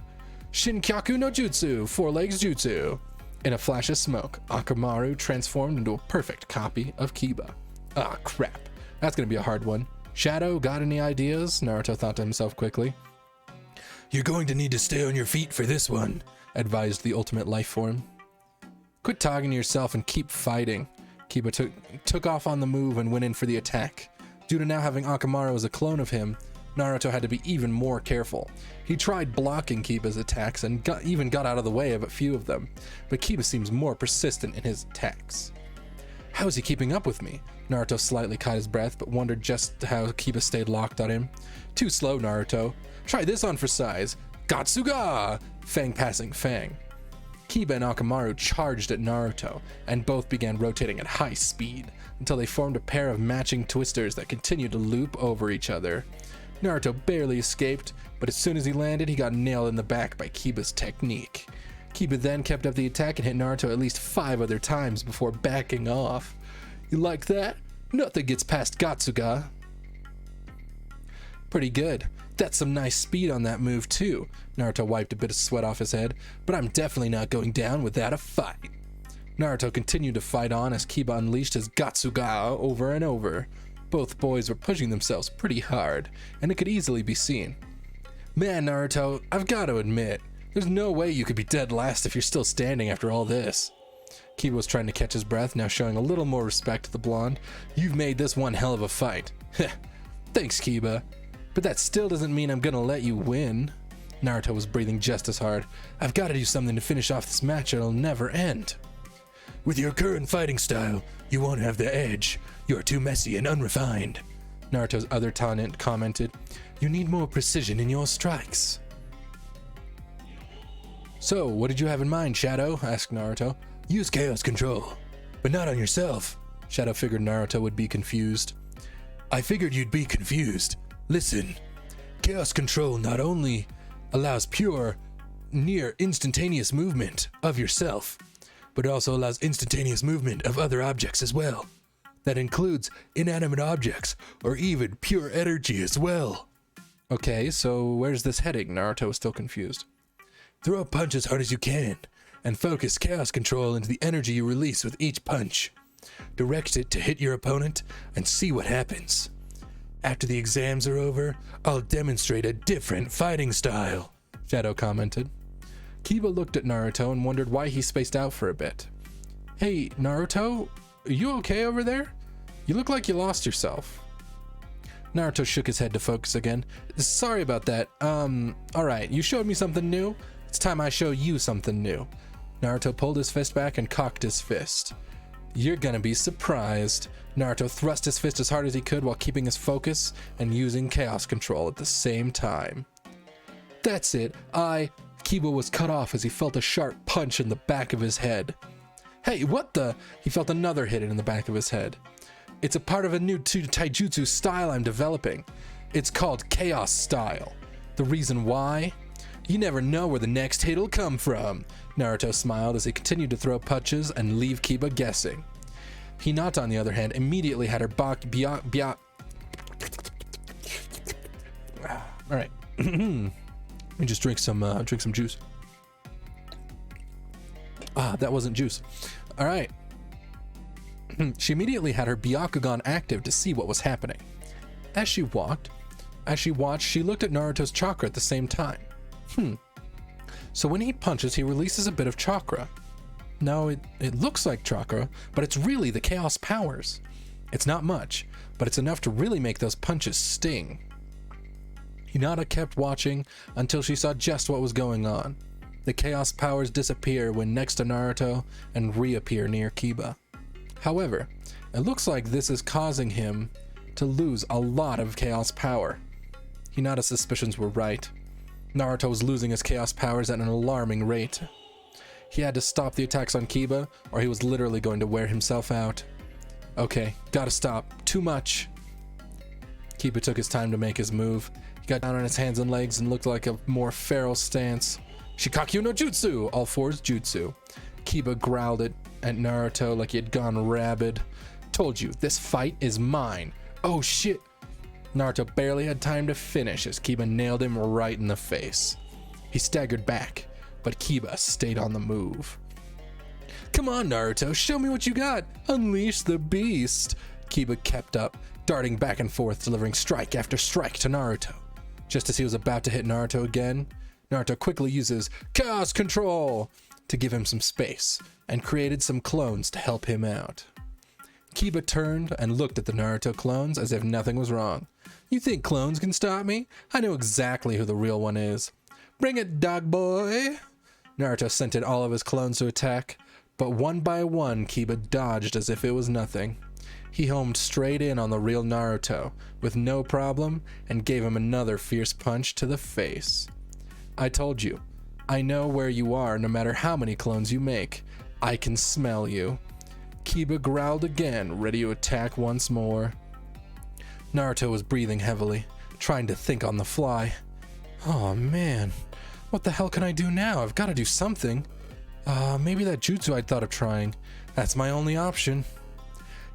Shinkyaku no Jutsu, four legs jutsu." In a flash of smoke, Akamaru transformed into a perfect copy of Kiba. Ah, crap. That's gonna be a hard one. Shadow, got any ideas? Naruto thought to himself quickly. You're going to need to stay on your feet for this one, advised the ultimate life form. Quit talking to yourself and keep fighting. Kiba took off on the move and went in for the attack. Due to now having Akamaru as a clone of him, Naruto had to be even more careful. He tried blocking Kiba's attacks and even got out of the way of a few of them, but Kiba seems more persistent in his attacks. How is he keeping up with me? Naruto slightly caught his breath, but wondered just how Kiba stayed locked on him. Too slow, Naruto. Try this on for size. Gatsuga! Fang passing Fang. Kiba and Akamaru charged at Naruto, and both began rotating at high speed, until they formed a pair of matching twisters that continued to loop over each other. Naruto barely escaped, but as soon as he landed, he got nailed in the back by Kiba's technique. Kiba then kept up the attack and hit Naruto at least 5 other times before backing off. You like that? Nothing gets past Gatsuga. Pretty good. That's some nice speed on that move too. Naruto wiped a bit of sweat off his head, but I'm definitely not going down without a fight. Naruto continued to fight on as Kiba unleashed his Gatsuga over and over. Both boys were pushing themselves pretty hard, and it could easily be seen. Man, Naruto, I've got to admit, there's no way you could be dead last if you're still standing after all this. Kiba was trying to catch his breath, now showing a little more respect to the blonde. You've made this one hell of a fight. Thanks, Kiba. But that still doesn't mean I'm gonna let you win. Naruto was breathing just as hard. I've got to do something to finish off this match or it'll never end. With your current fighting style, you won't have the edge. You're too messy and unrefined. Naruto's other opponent commented, You need more precision in your strikes. So, what did you have in mind, Shadow? Asked Naruto. Use chaos control, but not on yourself. Shadow figured Naruto would be confused. I figured you'd be confused. Listen, chaos control not only allows pure, near instantaneous movement of yourself, but it also allows instantaneous movement of other objects as well. That includes inanimate objects or even pure energy as well. Okay, so where's this heading? Naruto was still confused. Throw a punch as hard as you can and focus chaos control into the energy you release with each punch. Direct it to hit your opponent and see what happens. After the exams are over, I'll demonstrate a different fighting style, Shadow commented. Kiba looked at Naruto and wondered why he spaced out for a bit. Hey, Naruto, are you okay over there? You look like you lost yourself. Naruto shook his head to focus again. Sorry about that. Alright, you showed me something new. It's time I show you something new. Naruto pulled his fist back and cocked his fist. You're gonna be surprised. Naruto thrust his fist as hard as he could while keeping his focus and using chaos control at the same time. That's it. Kiba was cut off as he felt a sharp punch in the back of his head. Hey, what the? He felt another hit in the back of his head. It's a part of a new taijutsu style I'm developing. It's called Chaos Style. The reason why? You never know where the next hit'll come from. Naruto smiled as he continued to throw punches and leave Kiba guessing. Hinata, on the other hand, immediately had her Alright. Let me just drink some juice. That wasn't juice. Alright. She immediately had her Byakugan active to see what was happening. As she watched, she looked at Naruto's chakra at the same time. So when he punches, he releases a bit of chakra. Now, it looks like chakra, but it's really the chaos powers. It's not much, but it's enough to really make those punches sting. Hinata kept watching until she saw just what was going on. The chaos powers disappear when next to Naruto and reappear near Kiba. However, it looks like this is causing him to lose a lot of chaos power. Hinata's suspicions were right. Naruto was losing his chaos powers at an alarming rate. He had to stop the attacks on Kiba, or he was literally going to wear himself out. Okay, gotta stop. Too much. Kiba took his time to make his move. He got down on his hands and legs and looked like a more feral stance. Shikakyu no Jutsu! All fours jutsu. Kiba growled at Naruto like he had gone rabid. Told you, this fight is mine. Oh shit! Naruto barely had time to finish as Kiba nailed him right in the face. He staggered back, but Kiba stayed on the move. Come on, Naruto, show me what you got. Unleash the beast. Kiba kept up, darting back and forth, delivering strike after strike to Naruto. Just as he was about to hit Naruto again, Naruto quickly uses Chaos Control to give him some space, and created some clones to help him out. Kiba turned and looked at the Naruto clones as if nothing was wrong. You think clones can stop me? I know exactly who the real one is. Bring it, dog boy! Naruto sent in all of his clones to attack, but one by one Kiba dodged as if it was nothing. He homed straight in on the real Naruto with no problem and gave him another fierce punch to the face. I told you, I know where you are no matter how many clones you make. I can smell you. Kiba growled again, ready to attack once more. Naruto was breathing heavily, trying to think on the fly. Oh man, what the hell can I do now? I've got to do something. Maybe that jutsu I'd thought of trying. That's my only option.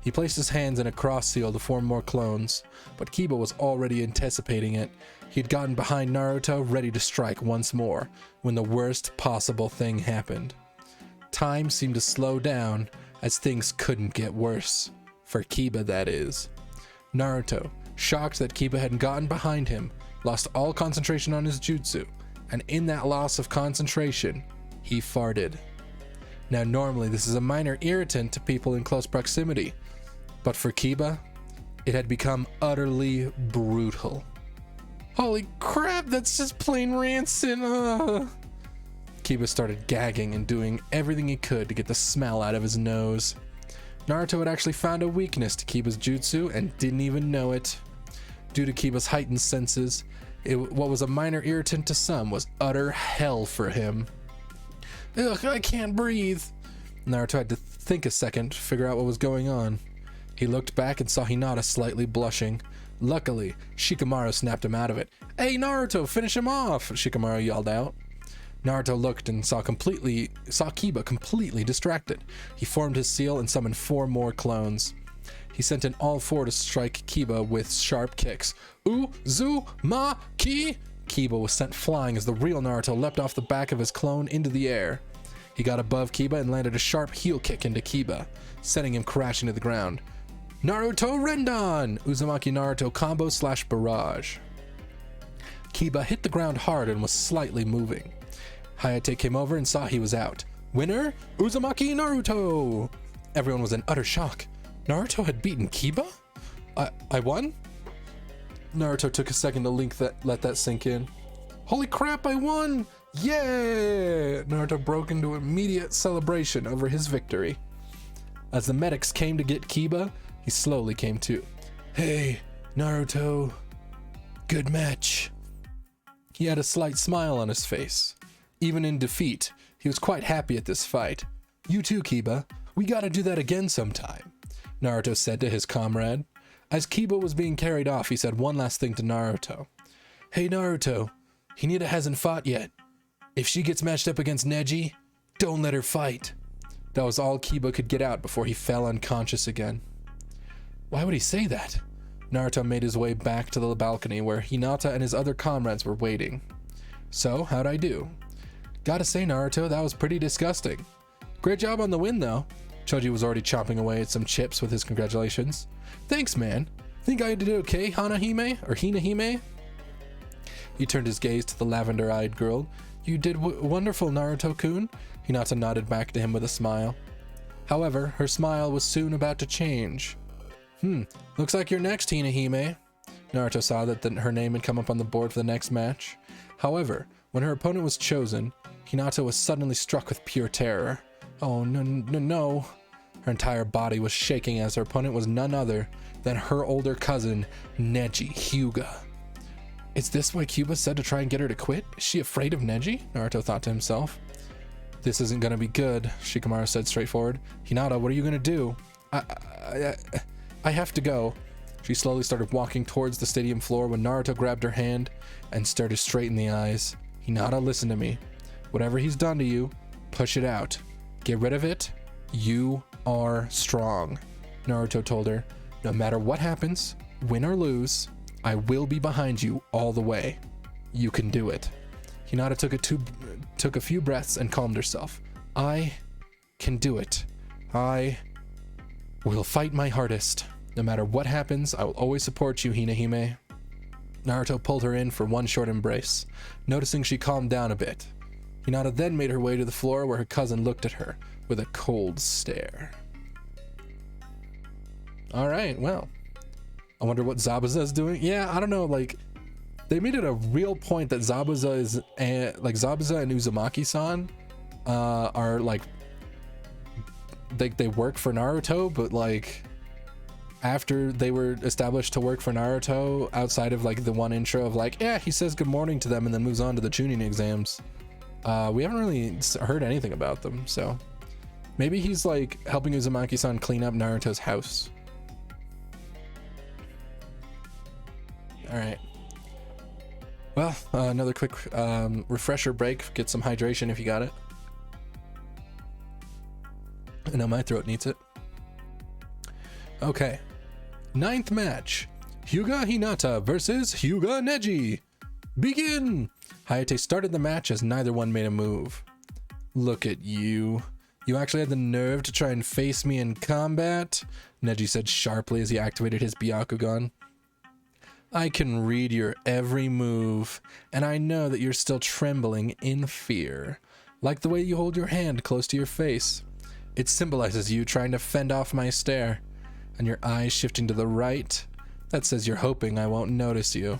He placed his hands in a cross seal to form more clones, but Kiba was already anticipating it. He'd gotten behind Naruto, ready to strike once more, when the worst possible thing happened. Time seemed to slow down, as things couldn't get worse. For Kiba, that is. Naruto, shocked that Kiba hadn't gotten behind him, lost all concentration on his jutsu, and in that loss of concentration, he farted. Now normally this is a minor irritant to people in close proximity, but for Kiba, it had become utterly brutal. Holy crap, that's just plain rancid. Kiba started gagging and doing everything he could to get the smell out of his nose. Naruto had actually found a weakness to Kiba's jutsu and didn't even know it. Due to Kiba's heightened senses, what was a minor irritant to some was utter hell for him. Ugh, I can't breathe. Naruto had to think a second to figure out what was going on. He looked back and saw Hinata slightly blushing. Luckily, Shikamaru snapped him out of it. Hey Naruto, finish him off! Shikamaru yelled out. Naruto looked and saw Kiba completely distracted. He formed his seal and summoned 4 more clones. He sent in all 4 to strike Kiba with sharp kicks. Uzumaki! Kiba was sent flying as the real Naruto leapt off the back of his clone into the air. He got above Kiba and landed a sharp heel kick into Kiba, sending him crashing to the ground. Naruto Rendon! Uzumaki Naruto combo / barrage. Kiba hit the ground hard and was slightly moving. Hayate came over and saw he was out. Winner, Uzumaki Naruto! Everyone was in utter shock. Naruto had beaten Kiba? I won? Naruto took a second to let that sink in. Holy crap, I won! Yeah! Naruto broke into immediate celebration over his victory. As the medics came to get Kiba, he slowly came to. Hey, Naruto. Good match. He had a slight smile on his face. Even in defeat, he was quite happy at this fight. You too, Kiba. We gotta do that again sometime, Naruto said to his comrade. As Kiba was being carried off, he said one last thing to Naruto. Hey Naruto, Hinata hasn't fought yet. If she gets matched up against Neji, don't let her fight. That was all Kiba could get out before he fell unconscious again. Why would he say that? Naruto made his way back to the balcony where Hinata and his other comrades were waiting. So, how'd I do? Gotta say, Naruto, that was pretty disgusting. Great job on the win, though. Choji was already chopping away at some chips with his congratulations. Thanks, man. Think I did okay, Hanahime? Or Hinahime? He turned his gaze to the lavender-eyed girl. You did wonderful, Naruto-kun. Hinata nodded back to him with a smile. However, her smile was soon about to change. Looks like you're next, Hinahime. Naruto saw that her name had come up on the board for the next match. However, when her opponent was chosen, Hinata was suddenly struck with pure terror. Oh, no. Her entire body was shaking as her opponent was none other than her older cousin, Neji Hyuga. Is this why Kiba said to try and get her to quit? Is she afraid of Neji? Naruto thought to himself. This isn't gonna be good, Shikamaru said straightforward. Hinata, what are you gonna do? I have to go. She slowly started walking towards the stadium floor when Naruto grabbed her hand and stared her straight in the eyes. Hinata, listen to me. Whatever he's done to you, push it out. Get rid of it. You are strong. Naruto told her, no matter what happens, win or lose, I will be behind you all the way. You can do it. Hinata took a few breaths and calmed herself. I can do it. I will fight my hardest. No matter what happens, I will always support you, Hinahime. Naruto pulled her in for one short embrace, noticing she calmed down a bit. Hinata then made her way to the floor where her cousin looked at her with a cold stare. Alright, well. I wonder what Zabuza's doing. Yeah, I don't know, like, they made it a real point that Zabuza is, like, Zabuza and Uzumaki-san are, like, they work for Naruto, but, like, after they were established to work for Naruto, outside of, like, the one intro of, like, yeah, he says good morning to them and then moves on to the Chunin exams, we haven't really heard anything about them, so maybe he's, like, helping Uzumaki-san clean up Naruto's house. Alright. Well, another quick refresher break. Get some hydration if you got it. I know my throat needs it. Okay. 9th match. Hyuga Hinata versus Hyuga Neji. Begin! Hayate started the match as neither one made a move. Look at you. You actually had the nerve to try and face me in combat? Neji said sharply as he activated his Byakugan. I can read your every move, and I know that you're still trembling in fear, like the way you hold your hand close to your face. It symbolizes you trying to fend off my stare, and your eyes shifting to the right. That says you're hoping I won't notice you.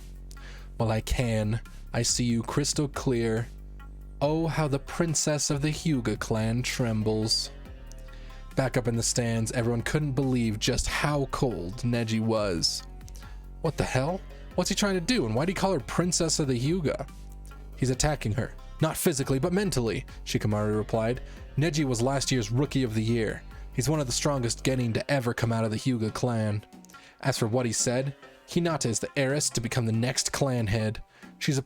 Well, I can. I see you crystal clear. Oh, how the princess of the Hyuga clan trembles. Back up in the stands, everyone couldn't believe just how cold Neji was. What the hell? What's he trying to do, and why'd he call her Princess of the Hyuga? He's attacking her. Not physically, but mentally, Shikamaru replied. Neji was last year's Rookie of the Year. He's one of the strongest genin to ever come out of the Hyuga clan. As for what he said, Hinata is the heiress to become the next clan head. She's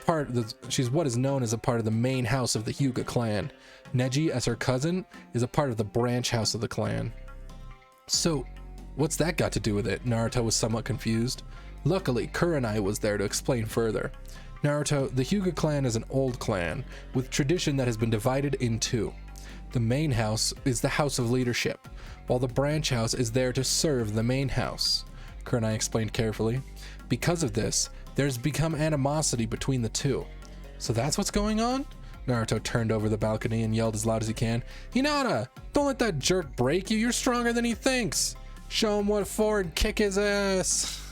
what is known as a part of the main house of the Hyuga clan. Neji, as her cousin, is a part of the branch house of the clan. So, what's that got to do with it? Naruto was somewhat confused. Luckily, Kurenai was there to explain further. Naruto, the Hyuga clan is an old clan, with tradition that has been divided in two. The main house is the house of leadership, while the branch house is there to serve the main house, Kurenai explained carefully. Because of this, there's become animosity between the two. So that's what's going on? Naruto turned over the balcony and yelled as loud as he can, Hinata, don't let that jerk break you, you're stronger than he thinks! Show him what for and kick his ass!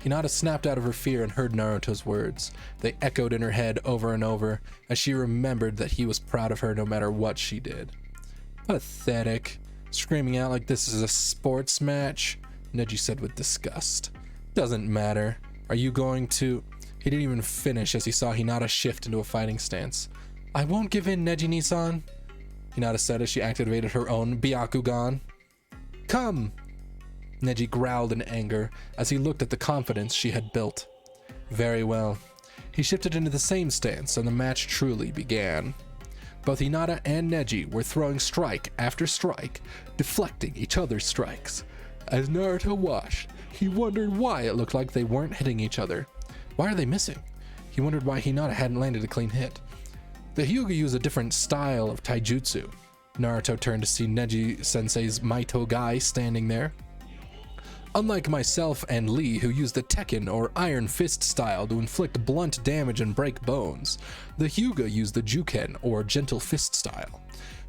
Hinata snapped out of her fear and heard Naruto's words. They echoed in her head over and over as she remembered that he was proud of her no matter what she did. Pathetic. Screaming out like this is a sports match, Neji said with disgust. Doesn't matter. Are you going to... He didn't even finish as he saw Hinata shift into a fighting stance. I won't give in, Neji-ni-san, Hinata said as she activated her own Byakugan. Come! Neji growled in anger as he looked at the confidence she had built. Very well. He shifted into the same stance and the match truly began. Both Hinata and Neji were throwing strike after strike, deflecting each other's strikes. As Naruto watched, he wondered why it looked like they weren't hitting each other. Why are they missing? He wondered why Hinata hadn't landed a clean hit. The Hyuga use a different style of taijutsu. Naruto turned to see Neji-sensei's Maito Gai standing there. Unlike myself and Lee, who use the Tekken or Iron Fist style to inflict blunt damage and break bones, the Hyuga use the Juken or Gentle Fist style.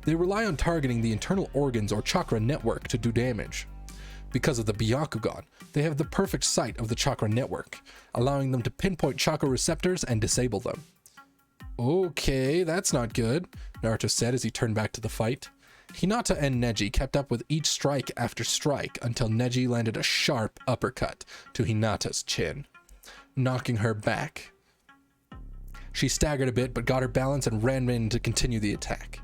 They rely on targeting the internal organs or chakra network to do damage. Because of the Byakugan, they have the perfect sight of the chakra network, allowing them to pinpoint chakra receptors and disable them. Okay, that's not good, Naruto said as he turned back to the fight. Hinata and Neji kept up with each strike after strike until Neji landed a sharp uppercut to Hinata's chin, knocking her back. She staggered a bit but got her balance and ran in to continue the attack.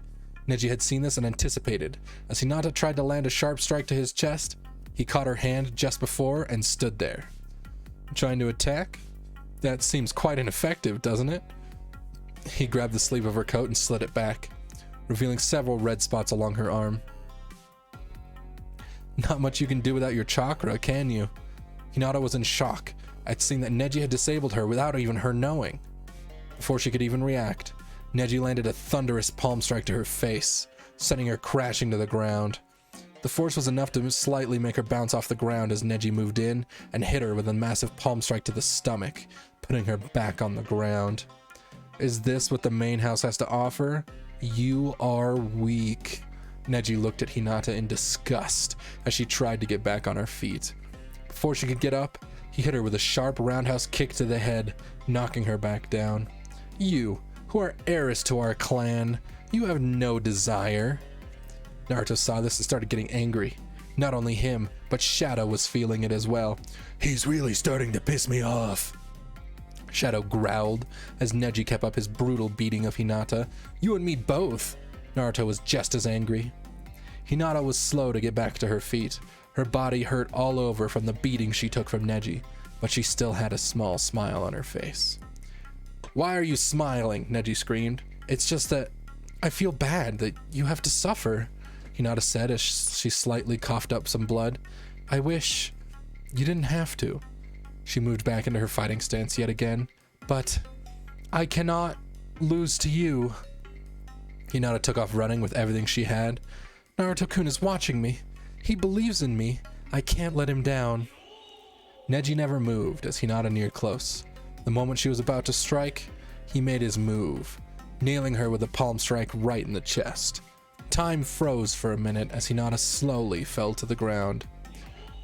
Neji had seen this and anticipated. As Hinata tried to land a sharp strike to his chest, he caught her hand just before and stood there. Trying to attack? That seems quite ineffective, doesn't it? He grabbed the sleeve of her coat and slid it back, revealing several red spots along her arm. Not much you can do without your chakra, can you? Hinata was in shock at seeing that Neji had disabled her without even her knowing. Before she could even react, Neji landed a thunderous palm strike to her face, sending her crashing to the ground. The force was enough to slightly make her bounce off the ground as Neji moved in and hit her with a massive palm strike to the stomach, putting her back on the ground. Is this what the main house has to offer? You are weak. Neji looked at Hinata in disgust as she tried to get back on her feet. Before she could get up, he hit her with a sharp roundhouse kick to the head, knocking her back down. You, who are heiress to our clan, you have no desire. Naruto saw this and started getting angry. Not only him, but Shadow was feeling it as well. He's really starting to piss me off. Shadow growled as Neji kept up his brutal beating of Hinata. You and me both. Naruto was just as angry. Hinata was slow to get back to her feet. Her body hurt all over from the beating she took from Neji, but she still had a small smile on her face. Why are you smiling? Neji screamed. It's just that I feel bad that you have to suffer, Hinata said as she slightly coughed up some blood. I wish you didn't have to. She moved back into her fighting stance yet again. But I cannot lose to you. Hinata took off running with everything she had. Naruto-kun is watching me. He believes in me. I can't let him down. Neji never moved as Hinata neared close. The moment she was about to strike, he made his move, nailing her with a palm strike right in the chest. Time froze for a minute as Hinata slowly fell to the ground.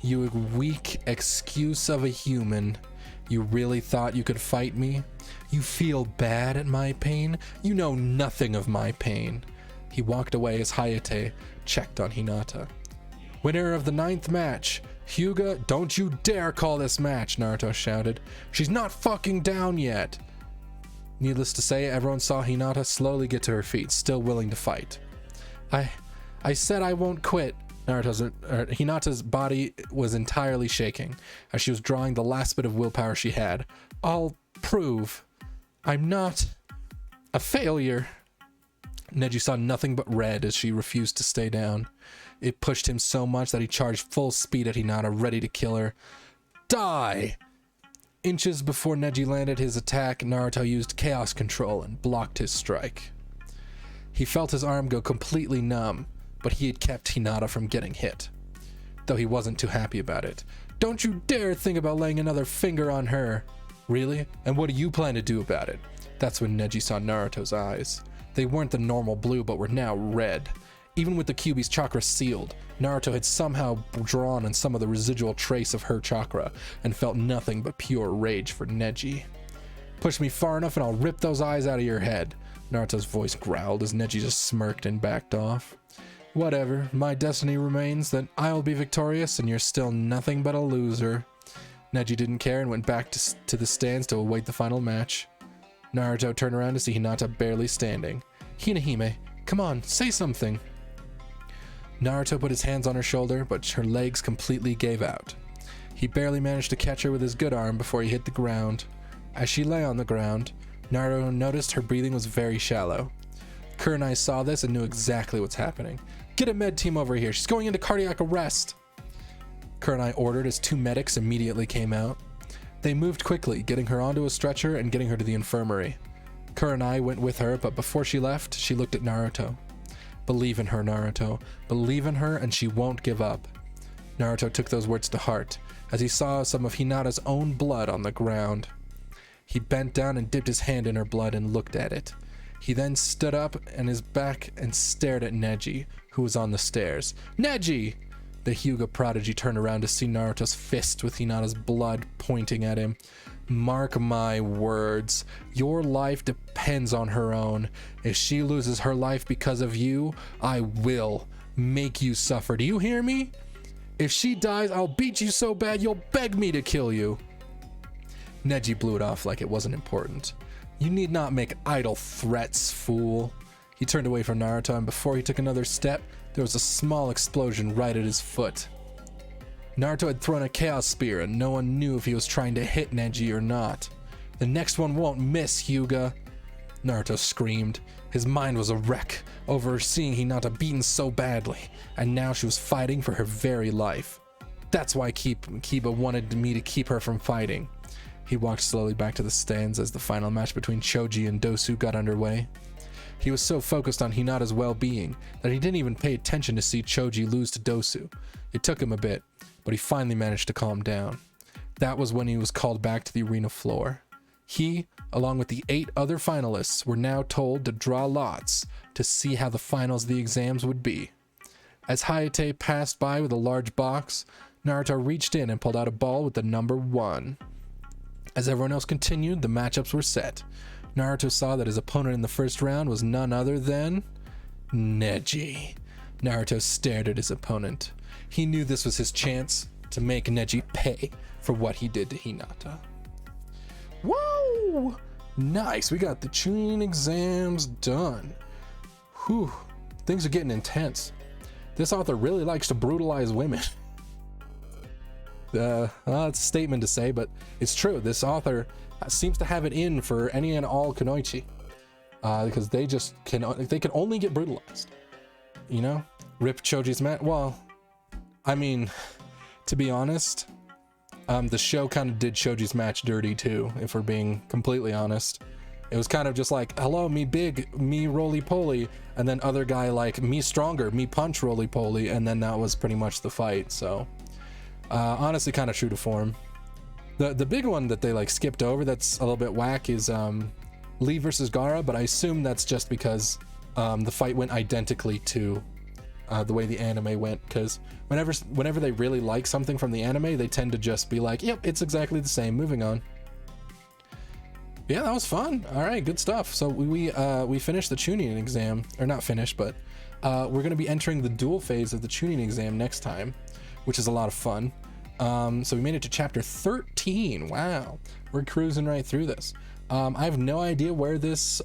You weak excuse of a human. You really thought you could fight me? You feel bad at my pain? You know nothing of my pain. He walked away as Hayate checked on Hinata. Winner of the 9th match. Hyuga, don't you dare call this match, Naruto shouted. She's not fucking down yet. Needless to say, everyone saw Hinata slowly get to her feet, still willing to fight. I said I won't quit. Hinata's body was entirely shaking as she was drawing the last bit of willpower she had. I'll prove I'm not a failure. Neji saw nothing but red as she refused to stay down. It pushed him so much that he charged full speed at Hinata, ready to kill her. Die! Inches before Neji landed his attack, Naruto used chaos control and blocked his strike. He felt his arm go completely numb, but he had kept Hinata from getting hit, though he wasn't too happy about it. Don't you dare think about laying another finger on her. Really? And what do you plan to do about it? That's when Neji saw Naruto's eyes. They weren't the normal blue, but were now red. Even with the Kyuubi's chakra sealed, Naruto had somehow drawn on some of the residual trace of her chakra and felt nothing but pure rage for Neji. Push me far enough and I'll rip those eyes out of your head. Naruto's voice growled as Neji just smirked and backed off. Whatever, my destiny remains that I'll be victorious and you're still nothing but a loser. Neji didn't care and went back to the stands to await the final match. Naruto turned around to see Hinata barely standing. Hinahime, come on, say something. Naruto put his hands on her shoulder, but her legs completely gave out. He barely managed to catch her with his good arm before he hit the ground. As she lay on the ground, Naruto noticed her breathing was very shallow. Kurenai saw this and knew exactly what's happening. Get a med team over here, she's going into cardiac arrest. Kurenai ordered as 2 medics immediately came out. They moved quickly, getting her onto a stretcher and getting her to the infirmary. Kurenai went with her, but before she left, she looked at Naruto. Believe in her, Naruto. Believe in her and she won't give up. Naruto took those words to heart as he saw some of Hinata's own blood on the ground. He bent down and dipped his hand in her blood and looked at it. He then stood up on his back and stared at Neji, who was on the stairs. Neji! The Hyuga prodigy turned around to see Naruto's fist with Hinata's blood pointing at him. Mark my words, your life depends on her own. If she loses her life because of you, I will make you suffer. Do you hear me? If she dies, I'll beat you so bad you'll beg me to kill you. Neji blew it off like it wasn't important. You need not make idle threats, fool. He turned away from Naruto, and before he took another step, there was a small explosion right at his foot. Naruto had thrown a chaos spear, and no one knew if he was trying to hit Neji or not. The next one won't miss, Hyuga. Naruto screamed. His mind was a wreck over seeing Hinata beaten so badly, and now she was fighting for her very life. That's why Kiba wanted me to keep her from fighting. He walked slowly back to the stands as the final match between Choji and Dosu got underway. He was so focused on Hinata's well-being that he didn't even pay attention to see Choji lose to Dosu. It took him a bit, but he finally managed to calm down. That was when he was called back to the arena floor. He, along with the 8 other finalists, were now told to draw lots to see how the finals of the exams would be. As Hayate passed by with a large box, Naruto reached in and pulled out a ball with the number 1. As everyone else continued, the matchups were set. Naruto saw that his opponent in the first round was none other than Neji. Naruto stared at his opponent. He knew this was his chance to make Neji pay for what he did to Hinata. Whoa! Nice, we got the Chunin exams done. Whew, things are getting intense. This author really likes to brutalize women. It's a statement to say, but it's true. This author seems to have it in for any and all kunoichi, because they can only get brutalized. You know, rip Choji's mat. Well, I mean, to be honest, the show kind of did Choji's match dirty too, if we're being completely honest. It was kind of just like, hello, me big, me roly-poly, and then other guy like, me stronger, me punch roly-poly, and then that was pretty much the fight. So honestly, kind of true to form. The big one that they like skipped over that's a little bit whack is Lee versus Gaara, but I assume that's just because the fight went identically to the way the anime went, because whenever they really like something from the anime, they tend to just be like, yep, it's exactly the same, moving on. Yeah, that was fun. All right, good stuff. So we finished the Chunin exam, or not finished, but we're going to be entering the dual phase of the Chunin exam next time, which is a lot of fun. So we made it to chapter 13. Wow, we're cruising right through this. I have no idea where this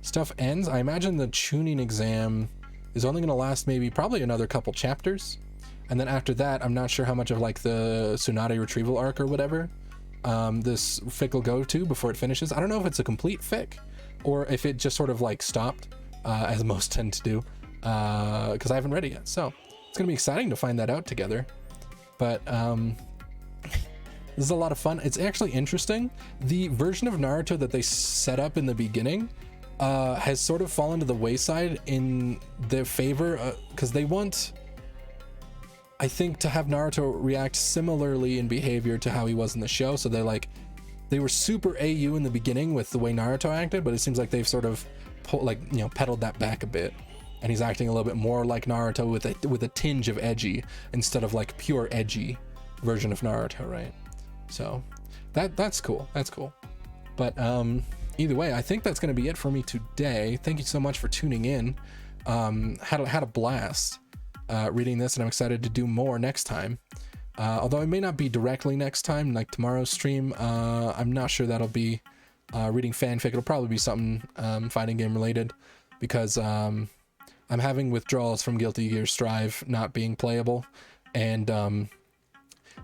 stuff ends. I imagine the Chunin exam is only going to last probably another couple chapters, and then after that, I'm not sure how much of like the Tsunade retrieval arc or whatever this fic will go to before it finishes. I don't know if it's a complete fic or if it just sort of like stopped, as most tend to do, because I haven't read it yet. So it's gonna be exciting to find that out together. But this is a lot of fun. It's actually interesting. The version of Naruto that they set up in the beginning has sort of fallen to the wayside in their favor, because they want, I think, to have Naruto react similarly in behavior to how he was in the show. So they were super AU in the beginning with the way Naruto acted, but it seems like they've sort of pedaled that back a bit, and he's acting a little bit more like Naruto with a tinge of edgy instead of like pure edgy version of Naruto, right? So that's cool. That's cool. But either way, I think that's going to be it for me today. Thank you so much for tuning in. Had a blast reading this, and I'm excited to do more next time. Although it may not be directly next time, like tomorrow's stream. I'm not sure that'll be reading fanfic. It'll probably be something fighting game related, because I'm having withdrawals from Guilty Gear Strive not being playable, and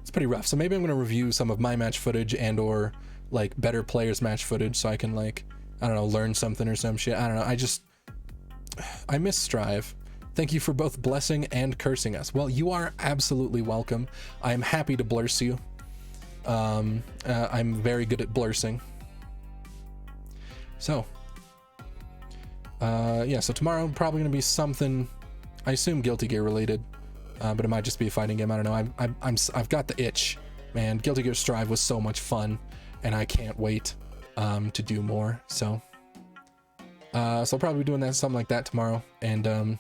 it's pretty rough. So maybe I'm going to review some of my match footage and or like better players match footage, so I can, like, I don't know, learn something or some shit. I don't know. I miss Strive. Thank you for both blessing and cursing us. Well, you are absolutely welcome. I am happy to blurse you. I'm very good at blursing. So yeah, so tomorrow probably gonna be something, I assume Guilty Gear related, but it might just be a fighting game. I don't know. I've got the itch, man. Guilty Gear Strive was so much fun, and I can't wait to do more. So I'll probably be doing that, something like that tomorrow, and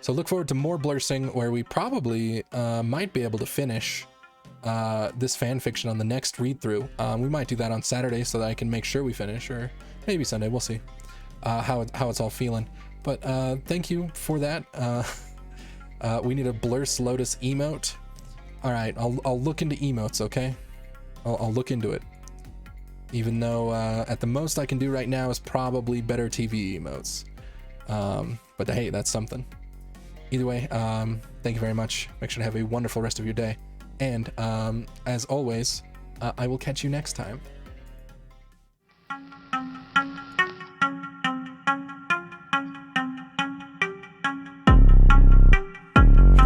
so look forward to more blursing, where we probably might be able to finish this fan fiction on the next read through. We might do that on Saturday so that I can make sure we finish, or maybe Sunday. We'll see how it's all feeling. But thank you for that. We need a blurse Lotus emote. All right, I'll look into emotes. Okay, I'll look into it. Even though at the most I can do right now is probably better TV emotes. But hey, that's something. Either way, thank you very much. Make sure to have a wonderful rest of your day. And as always, I will catch you next time.